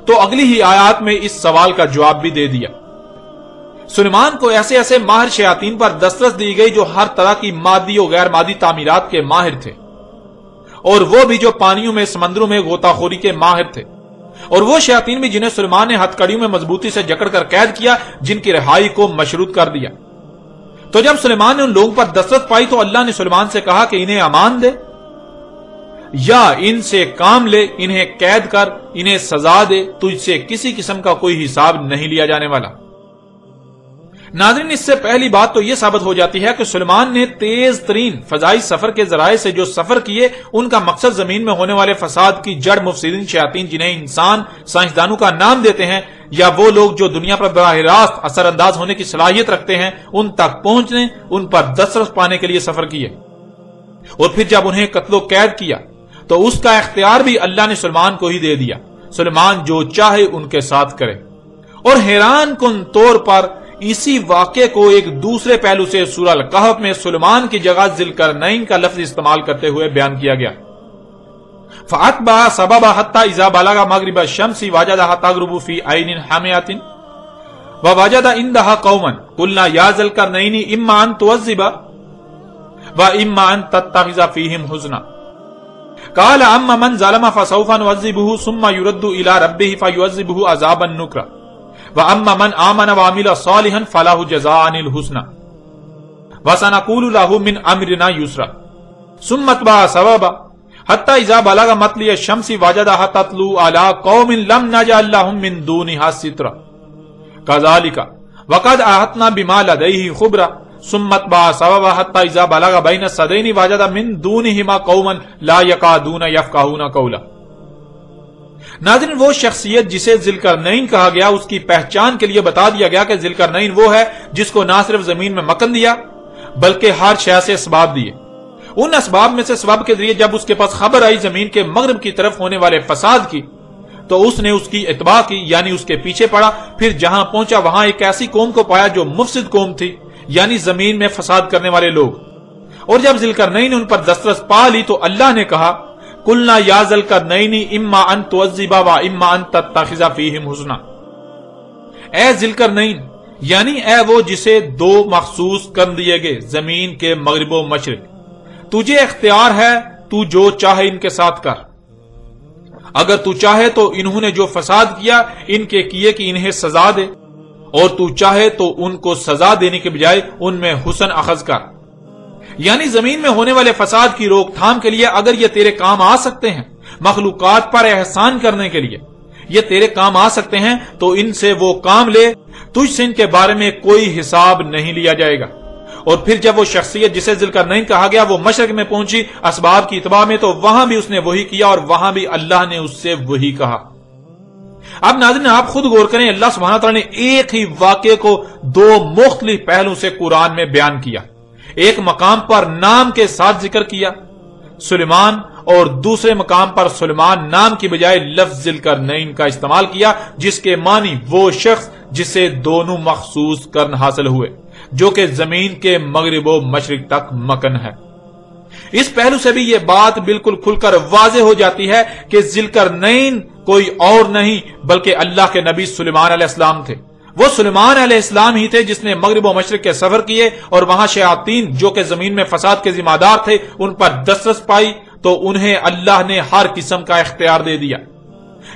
تو اگلی ہی آیات میں اس سوال کا جواب بھی دے دیا۔ سلیمان کو ایسے ایسے ماہر شیاطین پر دسترس دی گئی جو ہر طرح کی مادی اور غیر مادی تعمیرات کے ماہر تھے، اور وہ بھی جو پانیوں میں سمندروں میں غوطہ خوری کے ماہر تھے، اور وہ شیاطین بھی جنہیں سلیمان نے ہتھ کڑیوں میں مضبوطی سے جکڑ کر قید کیا، جن کی رہائی کو مشروط کر دیا۔ تو جب سلیمان نے ان لوگوں پر دسترس پائی تو اللہ نے سلیمان سے کہا کہ انہیں امان دے یا ان سے کام لے، انہیں قید کر، انہیں سزا دے، تجھ سے کسی قسم کا کوئی حساب نہیں لیا جانے والا۔ ناظرین، اس سے پہلی بات تو یہ ثابت ہو جاتی ہے کہ سلیمان نے تیز ترین فضائی سفر کے ذرائع سے جو سفر کیے، ان کا مقصد زمین میں ہونے والے فساد کی جڑ مفسدین شیاطین، جنہیں انسان سائنسدانوں کا نام دیتے ہیں، یا وہ لوگ جو دنیا پر براہ راست اثر انداز ہونے کی صلاحیت رکھتے ہیں، ان تک پہنچنے، ان پر دسترس پانے کے لیے سفر کیے۔ اور پھر جب انہیں قتل و قید کیا تو اس کا اختیار بھی اللہ نے سلیمان کو ہی دے دیا، سلیمان جو چاہے ان کے ساتھ کرے۔ اور حیران کن طور پر اسی واقعے کو ایک دوسرے پہلو سے سورہ الکہف میں سلیمان کی جگہ ذی القرنین کا لفظ استعمال کرتے ہوئے بیان کیا گیا۔ فَأَتْبَعَ سَبَبًا حَتَّى إِذَا بَلَغَ مَغْرِبَ الشَّمْسِ وَجَدَهَا تَغْرُبُ فِي عَيْنٍ حَامِئَةٍ وَوَجَدَ عِندَهَا قَوْمًا قُلْنَا يَا ذَا الْقَرْنَيْنِ إِمَّا أَن تُعَذِّبَ وَإِمَّا أَن تَتَّخِذَ فِيهِمْ حُسْنًا قَالَ أَمَّا مَنْ ظَلَمَ فَسَوْفَ نُعَذِّبُهُ ثُمَّ يُرَدُّ إِلَى رَبِّهِ فَيُعَذِّبُهُ عَذَابًا نُكْرًا وَأَمَّا مَنْ آمَنَ وَعَمِلَ صَالِحًا فَلَهُ جَزَاءً الْحُسْنَى وَسَنَقُولُ لَهُ مِنْ أَمْرِنَا يُسْرًا ثُمَّ اتْبَعَ سَبَبًا حَتَّى إِذَا بَلَغَ مَطْلِعَ الشَّمْسِ وَجَدَهَا تَطْلُعُ عَلَى قَوْمٍ لَمْ نَجْعَل لَّهُم مِّن دُونِهَا سِتْرًا كَذَلِكَ وَقَدْ أَحَطْنَا بِمَا لَدَيْهِ خُبْرًا ثُمَّ اتْبَعَ سَبَبًا حَتَّى إِذَا بَلَغَ بَيْنَ السَّدَيْنِ وَجَدَ مِن دُونِهِمَا قَوْمًا لَا يَكَادُونَ يَفْقَهُونَ قَوْلًا۔ ناظرین، وہ شخصیت جسے ذی القرنین کہا گیا، اس کی پہچان کے لیے بتا دیا گیا کہ ذی القرنین وہ ہے جس کو نہ صرف زمین میں مکن دیا بلکہ ہر شے سے اسباب دیے، ان اسباب میں سے سبب کے ذریعے جب اس کے پاس خبر آئی زمین کے مغرب کی طرف ہونے والے فساد کی تو اس نے اس کی اتباع کی، یعنی اس کے پیچھے پڑا۔ پھر جہاں پہنچا وہاں ایک ایسی قوم کو پایا جو مفسد قوم تھی، یعنی زمین میں فساد کرنے والے لوگ۔ اور جب ذوالقرنین نے ان پر دسترس پا لی تو اللہ نے کہا قلنا یا ذوالقرنین اما ان تعذب و اما ان تتخذ فیہم حسنا، اے ذوالقرنین یعنی اے وہ جسے دو مخصوص کر دیے گئے زمین کے مغرب و مشرق، تجھے اختیار ہے تو جو چاہے ان کے ساتھ کر، اگر تو چاہے تو انہوں نے جو فساد کیا ان کے کیے کہ انہیں سزا دے، اور تو چاہے تو ان کو سزا دینے کے بجائے ان میں حسن اخذ کر، یعنی زمین میں ہونے والے فساد کی روک تھام کے لیے اگر یہ تیرے کام آ سکتے ہیں، مخلوقات پر احسان کرنے کے لیے یہ تیرے کام آ سکتے ہیں تو ان سے وہ کام لے، تجھ سے ان کے بارے میں کوئی حساب نہیں لیا جائے گا۔ اور پھر جب وہ شخصیت جسے ذوالقرنین کہا گیا وہ مشرق میں پہنچی اسباب کی اتباع میں تو وہاں بھی اس نے وہی کیا اور وہاں بھی اللہ نے اس سے وہی کہا۔ اب ناظرین آپ خود غور کریں، اللہ سبحانہ تعالیٰ نے ایک ہی واقعے کو دو مختلف پہلو سے قرآن میں بیان کیا۔ ایک مقام پر نام کے ساتھ ذکر کیا سلیمان، اور دوسرے مقام پر سلیمان نام کی بجائے لفظ ذوالقرنین کا استعمال کیا، جس کے معنی وہ شخص جسے دونوں مخصوص کرن حاصل ہوئے، جو کہ زمین کے مغرب و مشرق تک مکن ہے۔ اس پہلو سے بھی یہ بات بالکل کھل کر واضح ہو جاتی ہے کہ ذوالقرنین کوئی اور نہیں بلکہ اللہ کے نبی سلیمان علیہ السلام تھے۔ وہ سلیمان علیہ السلام ہی تھے جس نے مغرب و مشرق کے سفر کیے اور وہاں شیاطین جو کہ زمین میں فساد کے ذمہ دار تھے ان پر دسترس پائی، تو انہیں اللہ نے ہر قسم کا اختیار دے دیا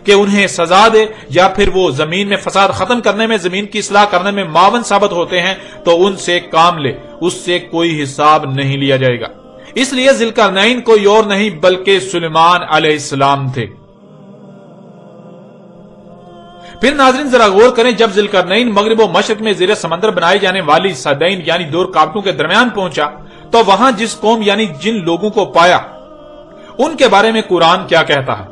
کہ انہیں سزا دے، یا پھر وہ زمین میں فساد ختم کرنے میں، زمین کی اصلاح کرنے میں معاون ثابت ہوتے ہیں تو ان سے کام لے، اس سے کوئی حساب نہیں لیا جائے گا۔ اس لیے ذوالقرنین کوئی اور نہیں بلکہ سلیمان علیہ السلام تھے۔ پھر ناظرین ذرا غور کریں، جب ذوالقرنین مغرب و مشرق میں زیر سمندر بنائی جانے والی سدین یعنی دو رکاوٹوں کے درمیان پہنچا تو وہاں جس قوم یعنی جن لوگوں کو پایا ان کے بارے میں قرآن کیا کہتا ہے؟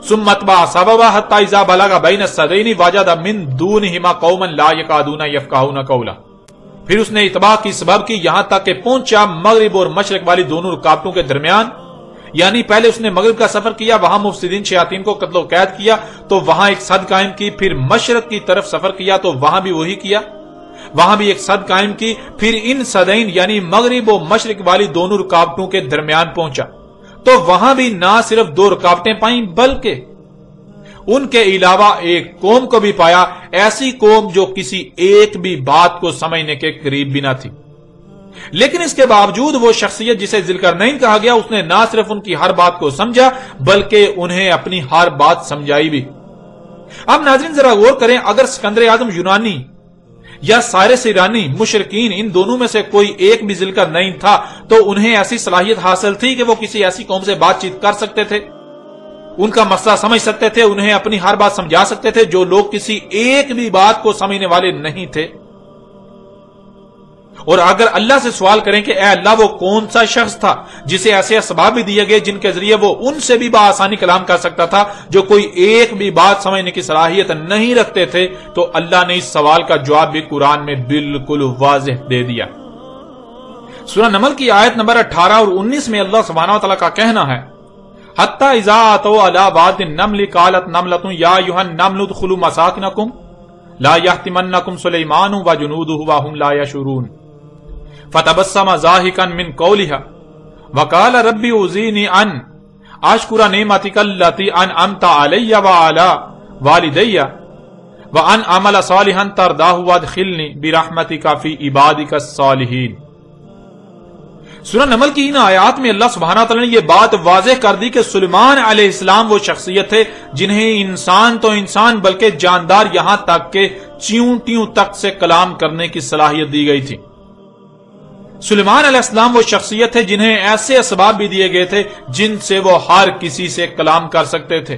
ثم اتبع سببا حتى اذا بلغ بين السدين وجد من دونهما قوما لا يكادون يفقهون قولا، پھر اس نے اتباع کی سبب کی یہاں تک کہ پہنچا مغرب اور مشرق والی دونوں رکاوٹوں کے درمیان، یعنی پہلے اس نے مغرب کا سفر کیا، وہاں مفسدین شیاطین کو قتل و قید کیا تو وہاں ایک صد قائم کی، پھر مشرق کی طرف سفر کیا تو وہاں بھی وہی کیا، وہاں بھی ایک صد قائم کی، پھر ان صدین یعنی مغرب و مشرق والی دونوں رکاوٹوں کے درمیان پہنچا تو وہاں بھی نہ صرف دو رکاوٹیں پائیں بلکہ ان کے علاوہ ایک قوم کو بھی پایا، ایسی قوم جو کسی ایک بھی بات کو سمجھنے کے قریب بھی نہ تھی۔ لیکن اس کے باوجود وہ شخصیت جسے ذوالقرنین کہا گیا اس نے نہ صرف ان کی ہر بات کو سمجھا بلکہ انہیں اپنی ہر بات سمجھائی بھی۔ اب ناظرین ذرا غور کریں، اگر سکندر اعظم یونانی یا سائرس ایرانی مشرکین ان دونوں میں سے کوئی ایک بھی ذوالقرنین تھا تو انہیں ایسی صلاحیت حاصل تھی کہ وہ کسی ایسی قوم سے بات چیت کر سکتے تھے، ان کا مسئلہ سمجھ سکتے تھے، انہیں اپنی ہر بات سمجھا سکتے تھے، جو لوگ کسی ایک بھی بات کو سمجھنے والے نہیں تھے۔ اور اگر اللہ سے سوال کریں کہ اے اللہ وہ کون سا شخص تھا جسے ایسے اسباب بھی دیے گئے جن کے ذریعے وہ ان سے بھی بآسانی کلام کر سکتا تھا جو کوئی ایک بھی بات سمجھنے کی صلاحیت نہیں رکھتے تھے، تو اللہ نے اس سوال کا جواب بھی قرآن میں بالکل واضح دے دیا۔ سورہ نمل کی آیت نمبر 18 اور 19 میں اللہ سبحانہ وتعالی کا کہنا ہے حتی اذا اتوا علی واد النمل قالت نملۃ یا ایھا النمل ادخلوا مساکنکم لا یحطمنکم سلیمان وجنودہ وهم لا یشعرون فتبسم ضاحکا من قولها وقال رب اوزعنی ان اشکر نعمتک التی انعمت علی وعلی والدی وان اعمل صالحا ترضاه وادخلنی برحمتک فی عبادک الصالحین۔ سورہ نمل کی ان آیات میں اللہ سبحانہ تعالی نے یہ بات واضح کر دی کہ سلیمان علیہ السلام وہ شخصیت تھے جنہیں انسان تو انسان بلکہ جاندار یہاں تک کہ چیونٹیوں تک سے کلام کرنے کی صلاحیت دی گئی تھی۔ سلیمان علیہ السلام وہ شخصیت تھے جنہیں ایسے اسباب بھی دیے گئے تھے جن سے وہ ہر کسی سے کلام کر سکتے تھے،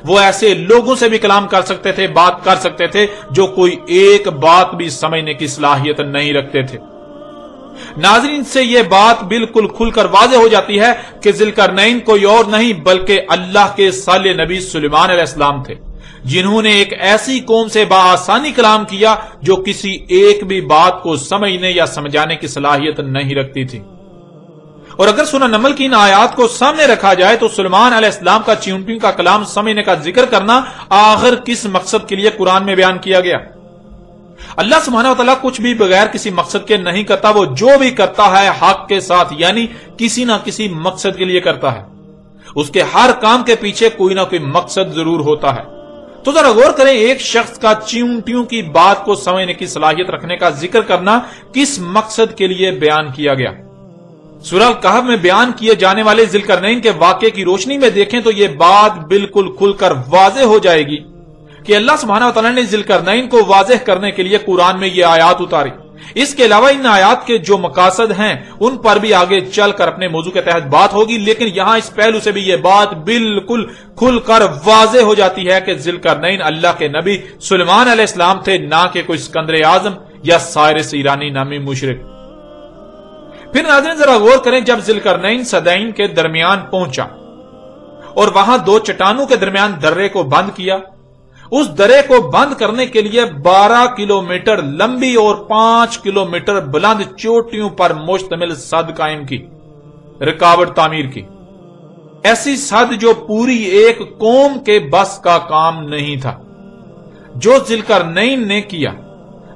وہ ایسے لوگوں سے بھی کلام کر سکتے تھے، بات کر سکتے تھے جو کوئی ایک بات بھی سمجھنے کی صلاحیت نہیں رکھتے تھے۔ ناظرین سے یہ بات بالکل کھل کر واضح ہو جاتی ہے کہ ذوالقرنین کوئی اور نہیں بلکہ اللہ کے صالح نبی سلیمان علیہ السلام تھے، جنہوں نے ایک ایسی قوم سے بآسانی کلام کیا جو کسی ایک بھی بات کو سمجھنے یا سمجھانے کی صلاحیت نہیں رکھتی تھی۔ اور اگر سورہ نمل کی ان آیات کو سامنے رکھا جائے تو سلیمان علیہ السلام کا چیونٹیوں کا کلام سمجھنے کا ذکر کرنا آخر کس مقصد کے لیے قرآن میں بیان کیا گیا؟ اللہ سبحانہ و تعالیٰ کچھ بھی بغیر کسی مقصد کے نہیں کرتا، وہ جو بھی کرتا ہے حق کے ساتھ، یعنی کسی نہ کسی مقصد کے لیے کرتا ہے۔ اس کے ہر کام کے پیچھے کوئی نہ کوئی مقصد ضرور ہوتا ہے۔ تو ذرا غور کریں، ایک شخص کا چیونٹیوں کی بات کو سمجھنے کی صلاحیت رکھنے کا ذکر کرنا کس مقصد کے لیے بیان کیا گیا؟ سورہ الکہف میں بیان کیے جانے والے ذی القرنین کے واقعے کی روشنی میں دیکھیں تو یہ بات بالکل کھل کر واضح ہو جائے گی کہ اللہ سبحانہ و تعالیٰ نے ذی القرنین کو واضح کرنے کے لیے قرآن میں یہ آیات اتاری۔ اس کے علاوہ ان آیات کے جو مقاصد ہیں ان پر بھی آگے چل کر اپنے موضوع کے تحت بات ہوگی، لیکن یہاں اس پہلو سے بھی یہ بات بالکل کھل کر واضح ہو جاتی ہے کہ ذی القرنین اللہ کے نبی سلیمان علیہ السلام تھے، نہ کہ کوئی اسکندر اعظم یا سائرس ایرانی نامی مشرک۔ پھر ناظرین ذرا غور کریں، جب ذی القرنین صدعین کے درمیان پہنچا اور وہاں دو چٹانوں کے درمیان درے کو بند کیا، اس درے کو بند کرنے کے لیے 12 کلومیٹر لمبی اور 5 کلومیٹر بلند چوٹیوں پر مشتمل سد قائم کی، رکاوٹ تعمیر کی، ایسی سد جو پوری ایک قوم کے بس کا کام نہیں تھا جو ذی القرنین نے کیا۔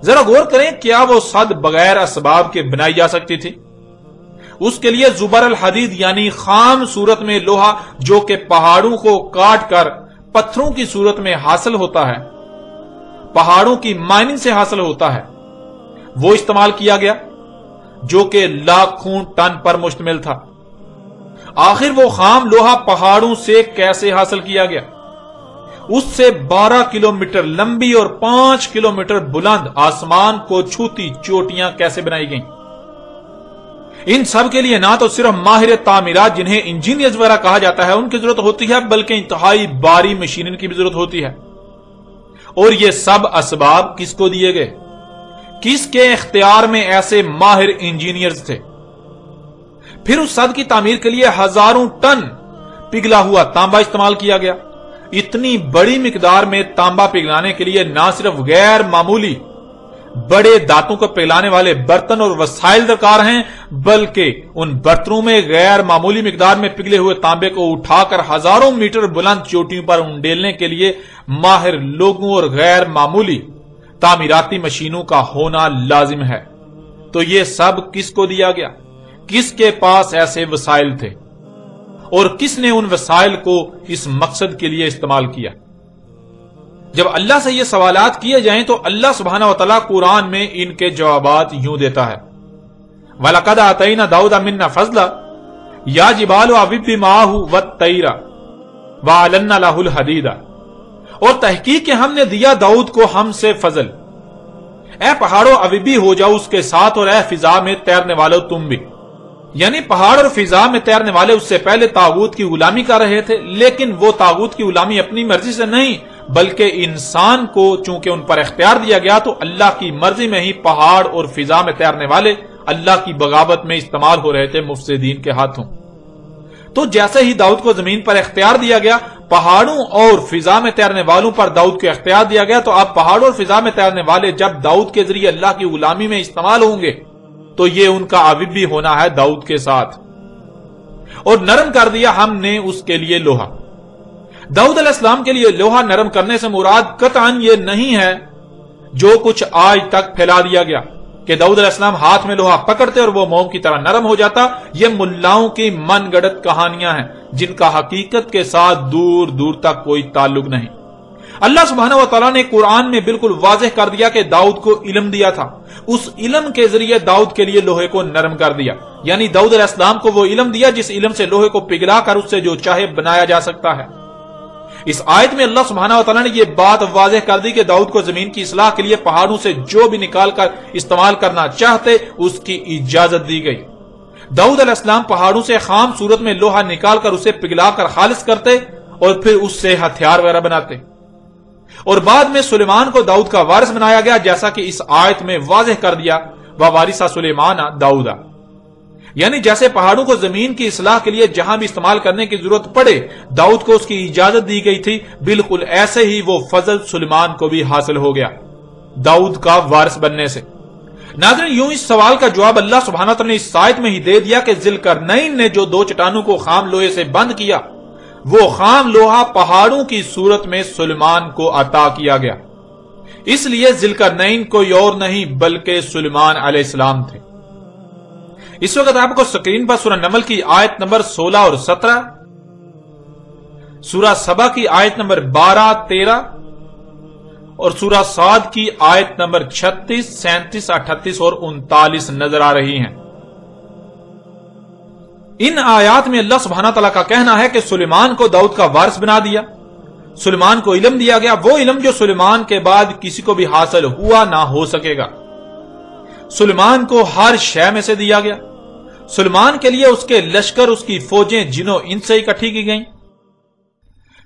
ذرا غور کریں، کیا وہ سد بغیر اسباب کے بنائی جا سکتی تھی؟ اس کے لیے زبر الحدید یعنی خام صورت میں لوہا جو کہ پہاڑوں کو کاٹ کر پتھروں کی صورت میں حاصل ہوتا ہے، پہاڑوں کی مائننگ سے حاصل ہوتا ہے، وہ استعمال کیا گیا جو کہ لاکھوں ٹن پر مشتمل تھا۔ آخر وہ خام لوہا پہاڑوں سے کیسے حاصل کیا گیا؟ اس سے 12 کلومیٹر لمبی اور 5 کلومیٹر بلند آسمان کو چھوتی چوٹیاں کیسے بنائی گئیں؟ ان سب کے لیے نہ تو صرف ماہر تعمیرات جنہیں انجینئرز وغیرہ کہا جاتا ہے ان کی ضرورت ہوتی ہے، بلکہ انتہائی باری مشینری کی بھی ضرورت ہوتی ہے۔ اور یہ سب اسباب کس کو دیے گئے؟ کس کے اختیار میں ایسے ماہر انجینئرز تھے؟ پھر اس سد کی تعمیر کے لیے ہزاروں ٹن پگھلا ہوا تانبا استعمال کیا گیا۔ اتنی بڑی مقدار میں تانبا پگھلانے کے لیے نہ صرف غیر معمولی بڑے دانتوں کو پگھلانے والے برتن اور وسائل درکار ہیں، بلکہ ان برتنوں میں غیر معمولی مقدار میں پگھلے ہوئے تانبے کو اٹھا کر ہزاروں میٹر بلند چوٹیوں پر انڈیلنے کے لیے ماہر لوگوں اور غیر معمولی تعمیراتی مشینوں کا ہونا لازم ہے۔ تو یہ سب کس کو دیا گیا؟ کس کے پاس ایسے وسائل تھے اور کس نے ان وسائل کو اس مقصد کے لیے استعمال کیا؟ جب اللہ سے یہ سوالات کیے جائیں تو اللہ سبحانہ و تعالیٰ قرآن میں ان کے جوابات یوں دیتا ہے، وَلَقَدْ آتَيْنَا دَاوُدَ مِنَّا فَضْلًا يَا جِبَالُ أَوِّبِّ مَعَهُ وَالطَّيْرَ وَأَلَنَّا لَهُ الْحَدِيدَ، اور تحقیق کہ ہم نے دیا داؤد کو ہم سے فضل، اے پہاڑوں اویبی ہو جاؤ اس کے ساتھ، اور اے فضا میں تیرنے والو تم بھی۔ یعنی پہاڑ اور فضا میں تیرنے والے اس سے پہلے طاغوت کی غلامی کر رہے تھے، لیکن وہ طاغوت کی غلامی اپنی مرضی سے نہیں بلکہ انسان کو چونکہ ان پر اختیار دیا گیا تو اللہ کی مرضی میں ہی پہاڑ اور فضا میں تیرنے والے اللہ کی بغاوت میں استعمال ہو رہے تھے مفسدین کے ہاتھوں۔ تو جیسے ہی داؤد کو زمین پر اختیار دیا گیا، پہاڑوں اور فضا میں تیرنے والوں پر داؤد کو اختیار دیا گیا، تو اب پہاڑوں اور فضا میں تیرنے والے جب داؤد کے ذریعے اللہ کی غلامی میں استعمال ہوں گے تو یہ ان کا عابد بھی ہونا ہے داؤد کے ساتھ۔ اور نرم کر دیا ہم نے اس کے لیے لوہا۔ داؤد علیہ السلام کے لیے لوہا نرم کرنے سے مراد قطعاً یہ نہیں ہے جو کچھ آج تک پھیلا دیا گیا کہ داؤد علیہ السلام ہاتھ میں لوہا پکڑتے اور وہ موم کی طرح نرم ہو جاتا۔ یہ ملاؤں کی من گڑت کہانیاں ہیں جن کا حقیقت کے ساتھ دور دور تک کوئی تعلق نہیں۔ اللہ سبحانہ و تعالیٰ نے قرآن میں بالکل واضح کر دیا کہ داؤد کو علم دیا تھا، اس علم کے ذریعے داؤد کے لیے لوہے کو نرم کر دیا، یعنی داؤد علیہ السلام کو وہ علم دیا جس علم سے لوہے کو پگھلا کر اس سے جو چاہے بنایا جا سکتا ہے۔ اس آیت میں اللہ سبحانہ و تعالیٰ نے یہ بات واضح کر دی کہ داؤد کو زمین کی اصلاح کے لیے پہاڑوں سے جو بھی نکال کر استعمال کرنا چاہتے اس کی اجازت دی گئی۔ داؤد علیہ السلام پہاڑوں سے خام صورت میں لوہا نکال کر اسے پگھلا کر خالص کرتے اور پھر اس سے ہتھیار وغیرہ بناتے، اور بعد میں سلیمان کو داؤد کا وارث بنایا گیا، جیسا کہ اس آیت میں واضح کر دیا وَوَارِثَ سُلَيْمَانَ دَاؤُدَ، یعنی جیسے پہاڑوں کو زمین کی اصلاح کے لیے جہاں بھی استعمال کرنے کی ضرورت پڑے داؤد کو اس کی اجازت دی گئی تھی، بالکل ایسے ہی وہ فضل سلیمان کو بھی حاصل ہو گیا داؤد کا وارث بننے سے۔ ناظرین، یوں اس سوال کا جواب اللہ سبحانہ تعالیٰ نے اس آیت میں ہی دے دیا کہ ذوالقرنین نے جو دو چٹانوں کو خام لوہے سے بند کیا، وہ خام لوہا پہاڑوں کی صورت میں سلیمان کو عطا کیا گیا. اس لیے ذوالقرنین کوئی اور نہیں بلکہ سلیمان علیہ السلام تھے. اس وقت آپ کو سکرین پر سورہ نمل کی آیت نمبر 16 اور 17، سورہ سبا کی آیت نمبر 12، 13 اور سورہ صاد کی آیت نمبر 36، 37، 38 اور 39 نظر آ رہی ہیں. ان آیات میں اللہ سبحانہ تعالیٰ کا کہنا ہے کہ سلیمان کو داؤد کا وارث بنا دیا، سلیمان کو علم دیا گیا، وہ علم جو سلیمان کے بعد کسی کو بھی حاصل ہوا نہ ہو سکے گا. سلیمان کو ہر شے میں سے دیا گیا. سلیمان کے لیے اس کے لشکر، اس کی فوجیں جنوں ان سے اکٹھی کی گئیں.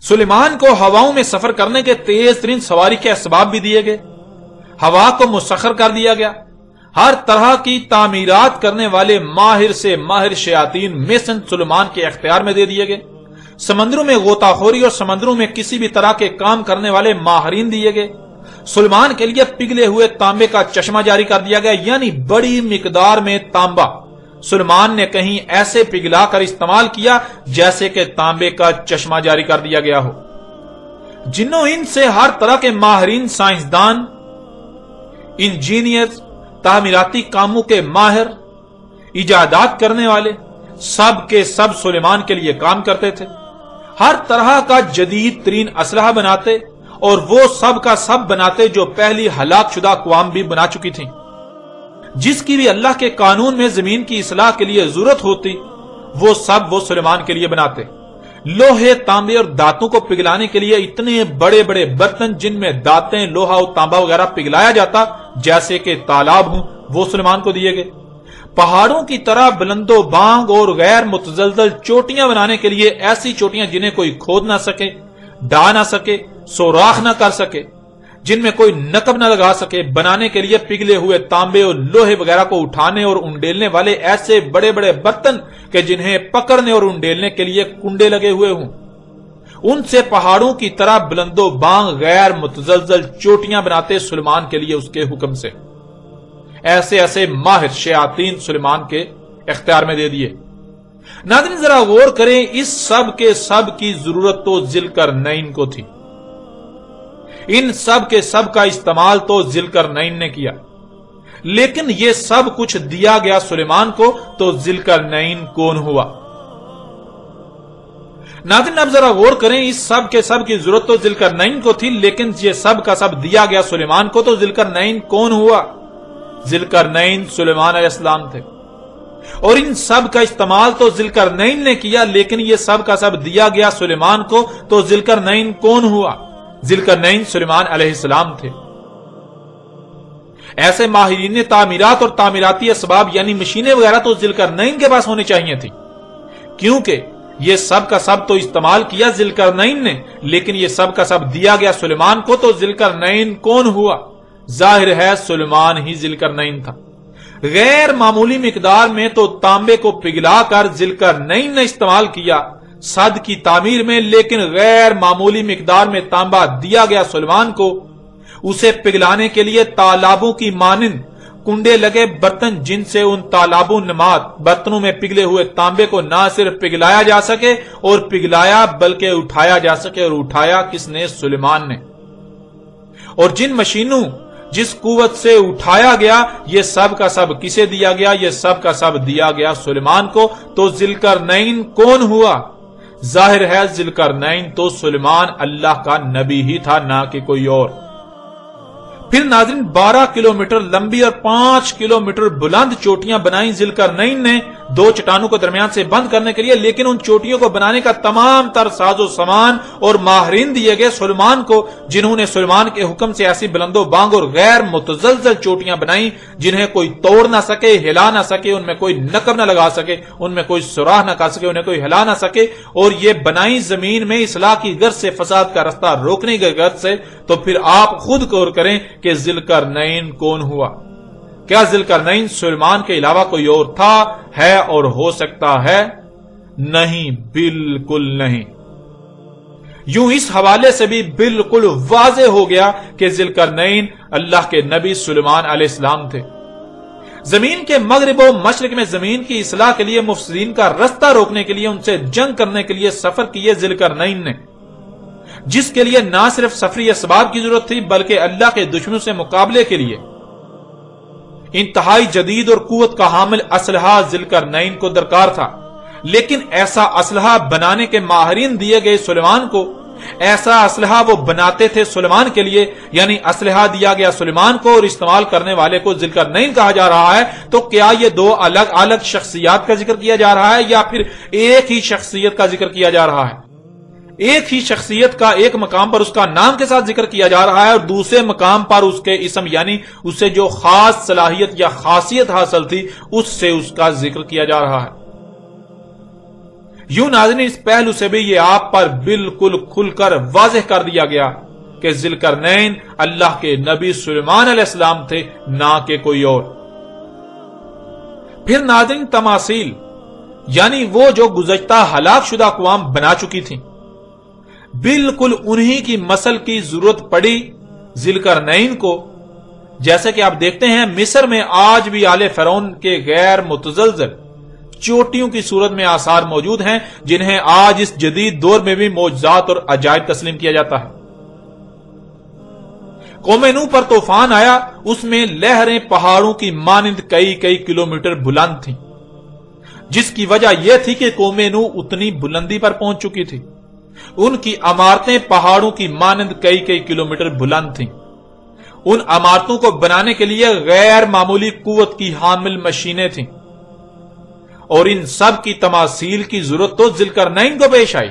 سلیمان کو ہواؤں میں سفر کرنے کے تیز ترین سواری کے اسباب بھی دیے گئے. ہوا کو مسخر کر دیا گیا. ہر طرح کی تعمیرات کرنے والے ماہر سے ماہر شیاطین میسن سلیمان کے اختیار میں دے دیے گئے. سمندروں میں غوطہ خوری اور سمندروں میں کسی بھی طرح کے کام کرنے والے ماہرین دیے گئے. سلیمان کے لیے پگھلے ہوئے تانبے کا چشمہ جاری کر دیا گیا، یعنی بڑی مقدار میں تانبا سلیمان نے کہیں ایسے پگھلا کر استعمال کیا جیسے کہ تانبے کا چشمہ جاری کر دیا گیا ہو. جنوں ان سے ہر طرح کے ماہرین، سائنسدان، انجینئر، تعمیراتی کاموں کے ماہر، ایجادات کرنے والے، سب کے سب سلیمان کے لیے کام کرتے تھے. ہر طرح کا جدید ترین اسلحہ بناتے، اور وہ سب کا سب بناتے جو پہلی ہلاک شدہ اقوام بھی بنا چکی تھیں. جس کی بھی اللہ کے قانون میں زمین کی اصلاح کے لیے ضرورت ہوتی، وہ سب وہ سلیمان کے لیے بناتے. لوہے، تانبے اور دانتوں کو پگھلانے کے لیے اتنے بڑے بڑے برتن جن میں دانتیں، لوہا اور تانبا وغیرہ پگھلایا جاتا جیسے کہ تالاب ہوں، وہ سلیمان کو دیے گئے. پہاڑوں کی طرح بلند و بانگ اور غیر متزلزل چوٹیاں بنانے کے لیے ایسی چوٹیاں جنہیں کوئی کھود نہ سکے، ڈھا نہ سکے، سوراخ نہ کر سکے، جن میں کوئی نقب نہ لگا سکے، بنانے کے لیے پگھلے ہوئے تانبے اور لوہے وغیرہ کو اٹھانے اور انڈیلنے والے ایسے بڑے بڑے برتن کہ جنہیں پکڑنے اور انڈیلنے کے لیے کنڈے لگے ہوئے ہوں. ان سے پہاڑوں کی طرح بلند و بانگ غیر متزلزل چوٹیاں بناتے سلیمان کے لیے اس کے حکم سے. ایسے ایسے ماہر شیاطین سلیمان کے اختیار میں دے دیے. ناظرین ذرا غور کریں، اس سب کے سب کی ضرورت تو ذوالقرنین کو تھی. ان سب کے سب کا استعمال تو ذوالقرنین نے کیا، لیکن یہ سب کچھ دیا گیا سلیمان کو، تو ذوالقرنین کون ہوا؟ ناظرین اب ذرا غور کریں، اس سب کے سب کی ضرورت تو ذوالقرنین کو تھی، لیکن یہ سب کا سب دیا گیا سلیمان کو، تو ذوالقرنین کون ہوا؟ ذوالقرنین سلیمان علیہ السلام تھے. اور ان سب کا استعمال تو ذوالقرنین نے کیا، لیکن یہ سب کا سب دیا گیا سلیمان کو، تو ذوالقرنین کون ہوا؟ ذوالقرنین سلیمان علیہ السلام تھے. ایسے ماہرین تعمیرات اور تعمیراتی اسباب یعنی مشینیں وغیرہ تو ذوالقرنین کے پاس ہونی چاہیے تھی، کیونکہ یہ سب کا سب تو استعمال کیا ذوالقرنین نے، لیکن یہ سب کا سب دیا گیا سلیمان کو، تو ذوالقرنین کون ہوا؟ ظاہر ہے سلیمان ہی ذوالقرنین تھا. غیر معمولی مقدار میں تو تانبے کو پگھلا کر ذوالقرنین نے استعمال کیا صد کی تعمیر میں، لیکن غیر معمولی مقدار میں تانبا دیا گیا سلیمان کو، اسے پگھلانے کے لیے تالابوں کی مانند کنڈے لگے برتن جن سے ان تالابوں نماد برتنوں میں پگھلے ہوئے تانبے کو نہ صرف پگھلایا جا سکے اور پگھلایا بلکہ اٹھایا جا سکے، اور اٹھایا کس نے؟ سلیمان نے. اور جن مشینوں، جس قوت سے اٹھایا گیا، یہ سب کا سب کسے دیا گیا؟ یہ سب کا سب دیا گیا سلیمان کو. تو ذوالقرنین کون ہوا؟ ظاہر ہے ذوالقرنین تو سلیمان اللہ کا نبی ہی تھا، نہ کہ کوئی اور. پھر ناظرین 12 کلومیٹر لمبی اور 5 کلومیٹر بلند چوٹیاں بنائیں ذوالقرنین نے دو چٹانوں کو درمیان سے بند کرنے کے لیے، لیکن ان چوٹیوں کو بنانے کا تمام تر ساز و سامان اور ماہرین دیے گئے سلیمان کو، جنہوں نے سلیمان کے حکم سے ایسی بلند و بانگ اور غیر متزلزل چوٹیاں بنائیں جنہیں کوئی توڑ نہ سکے، ہلا نہ سکے، ان میں کوئی نقب نہ لگا سکے، ان میں کوئی سوراخ نہ کر سکے، انہیں کوئی ہلا نہ سکے. اور یہ بنائیں زمین میں اصلاح کی غرض سے، فساد کا رستہ روکنے کی غرض سے. تو پھر آپ خود غور کریں کہ ذوالقرنین کون ہوا؟ کیا ذوالقرنین سلیمان کے علاوہ کوئی اور تھا، ہے اور ہو سکتا ہے؟ نہیں، بالکل نہیں. یوں اس حوالے سے بھی بالکل واضح ہو گیا کہ ذوالقرنین اللہ کے نبی سلیمان علیہ السلام تھے. زمین کے مغرب و مشرق میں زمین کی اصلاح کے لیے مفسدین کا رستہ روکنے کے لیے ان سے جنگ کرنے کے لیے سفر کیے ذوالقرنین نے، جس کے لیے نہ صرف سفری اسباب کی ضرورت تھی بلکہ اللہ کے دشمنوں سے مقابلے کے لیے انتہائی جدید اور قوت کا حامل اسلحہ ذوالقرنین کو درکار تھا۔ لیکن ایسا اسلحہ بنانے کے ماہرین دیے گئے سلیمان کو، ایسا اسلحہ وہ بناتے تھے سلیمان کے لیے، یعنی اسلحہ دیا گیا سلیمان کو اور استعمال کرنے والے کو ذوالقرنین کہا جا رہا ہے۔ تو کیا یہ دو الگ الگ شخصیات کا ذکر کیا جا رہا ہے یا پھر ایک ہی شخصیت کا ذکر کیا جا رہا ہے؟ ایک ہی شخصیت کا ایک مقام پر اس کا نام کے ساتھ ذکر کیا جا رہا ہے اور دوسرے مقام پر اس کے اسم یعنی اسے جو خاص صلاحیت یا خاصیت حاصل تھی اس سے اس کا ذکر کیا جا رہا ہے۔ یوں ناظرین اس پہلو سے بھی یہ آپ پر بالکل کھل کر واضح کر دیا گیا کہ ذوالقرنین اللہ کے نبی سلیمان علیہ السلام تھے، نہ کہ کوئی اور۔ پھر ناظرین تماثیل یعنی وہ جو گزشتہ ہلاک شدہ اقوام بنا چکی تھیں، بالکل انہی کی مثل کی ضرورت پڑی ذوالقرنین کو۔ جیسے کہ آپ دیکھتے ہیں مصر میں آج بھی آل فرعون کے غیر متزلزل چوٹیوں کی صورت میں آثار موجود ہیں، جنہیں آج اس جدید دور میں بھی معجزات اور عجائب تسلیم کیا جاتا ہے۔ قوم نوح پر طوفان آیا، اس میں لہریں پہاڑوں کی مانند کئی کئی کلومیٹر بلند تھیں، جس کی وجہ یہ تھی کہ قوم نوح اتنی بلندی پر پہنچ چکی تھی۔ ان کی عمارتیں پہاڑوں کی مانند کئی کئی کلومیٹر بلند تھیں۔ ان عمارتوں کو بنانے کے لیے غیر معمولی قوت کی حامل مشینیں تھیں، اور ان سب کی تماثیل کی ضرورت تو ذوالقرنین کو پیش آئی۔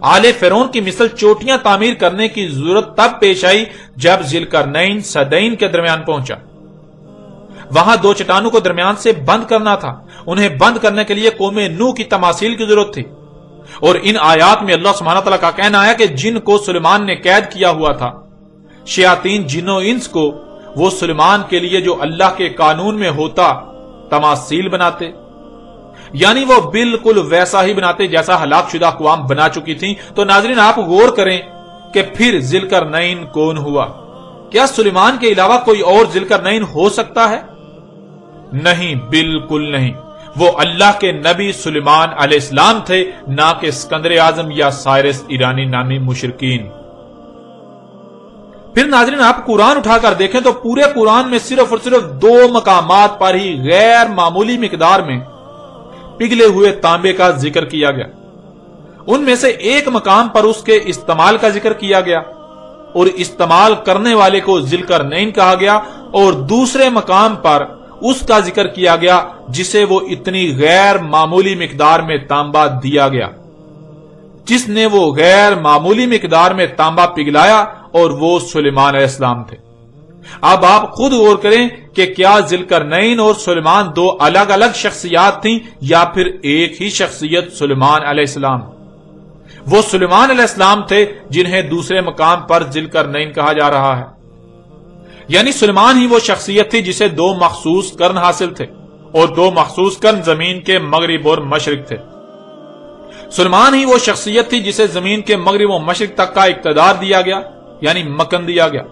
آل فرعون کی مثل چوٹیاں تعمیر کرنے کی ضرورت تب پیش آئی جب ذوالقرنین صدین کے درمیان پہنچا۔ وہاں دو چٹانوں کو درمیان سے بند کرنا تھا۔ انہیں بند کرنے کے لیے قوم نوح کی تماثیل کی ضرورت تھی، اور ان آیات میں اللہ سبحانہ تعالیٰ کا کہنا ہے کہ جن کو سلیمان نے قید کیا ہوا تھا، شیاطین جن و انس کو، وہ سلیمان کے لیے جو اللہ کے قانون میں ہوتا تماثیل بناتے، یعنی وہ بالکل ویسا ہی بناتے جیسا ہلاک شدہ اقوام بنا چکی تھیں۔ تو ناظرین آپ غور کریں کہ پھر ذوالقرنین کون ہوا؟ کیا سلیمان کے علاوہ کوئی اور ذوالقرنین ہو سکتا ہے؟ نہیں، بالکل نہیں۔ وہ اللہ کے نبی سلیمان علیہ السلام تھے، نہ کہ اسکندر اعظم یا سائرس ایرانی نامی مشرکین۔ پھر ناظرین آپ قرآن اٹھا کر دیکھیں تو پورے قرآن میں صرف اور صرف دو مقامات پر ہی غیر معمولی مقدار میں پگھلے ہوئے تانبے کا ذکر کیا گیا۔ ان میں سے ایک مقام پر اس کے استعمال کا ذکر کیا گیا اور استعمال کرنے والے کو ذوالقرنین کہا گیا، اور دوسرے مقام پر اس کا ذکر کیا گیا جسے وہ اتنی غیر معمولی مقدار میں تانبا دیا گیا، جس نے وہ غیر معمولی مقدار میں تانبا پگھلایا، اور وہ سلیمان علیہ السلام تھے۔ اب آپ خود غور کریں کہ کیا ذوالقرنین اور سلیمان دو الگ الگ شخصیات تھیں یا پھر ایک ہی شخصیت سلیمان علیہ السلام؟ وہ سلیمان علیہ السلام تھے جنہیں دوسرے مقام پر ذوالقرنین کہا جا رہا ہے، یعنی سلیمان ہی وہ شخصیت تھی جسے دو مخصوص قرن حاصل تھے، اور دو مخصوص قرن زمین کے مغرب اور مشرق تھے۔ سلیمان ہی وہ شخصیت تھی جسے زمین کے مغرب و مشرق تک کا اقتدار دیا گیا، یعنی مکن دیا گیا۔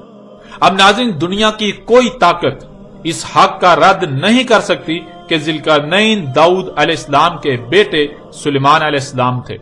اب ناظرین دنیا کی کوئی طاقت اس حق کا رد نہیں کر سکتی کہ ذوالقرنین داؤد علیہ السلام کے بیٹے سلیمان علیہ السلام تھے۔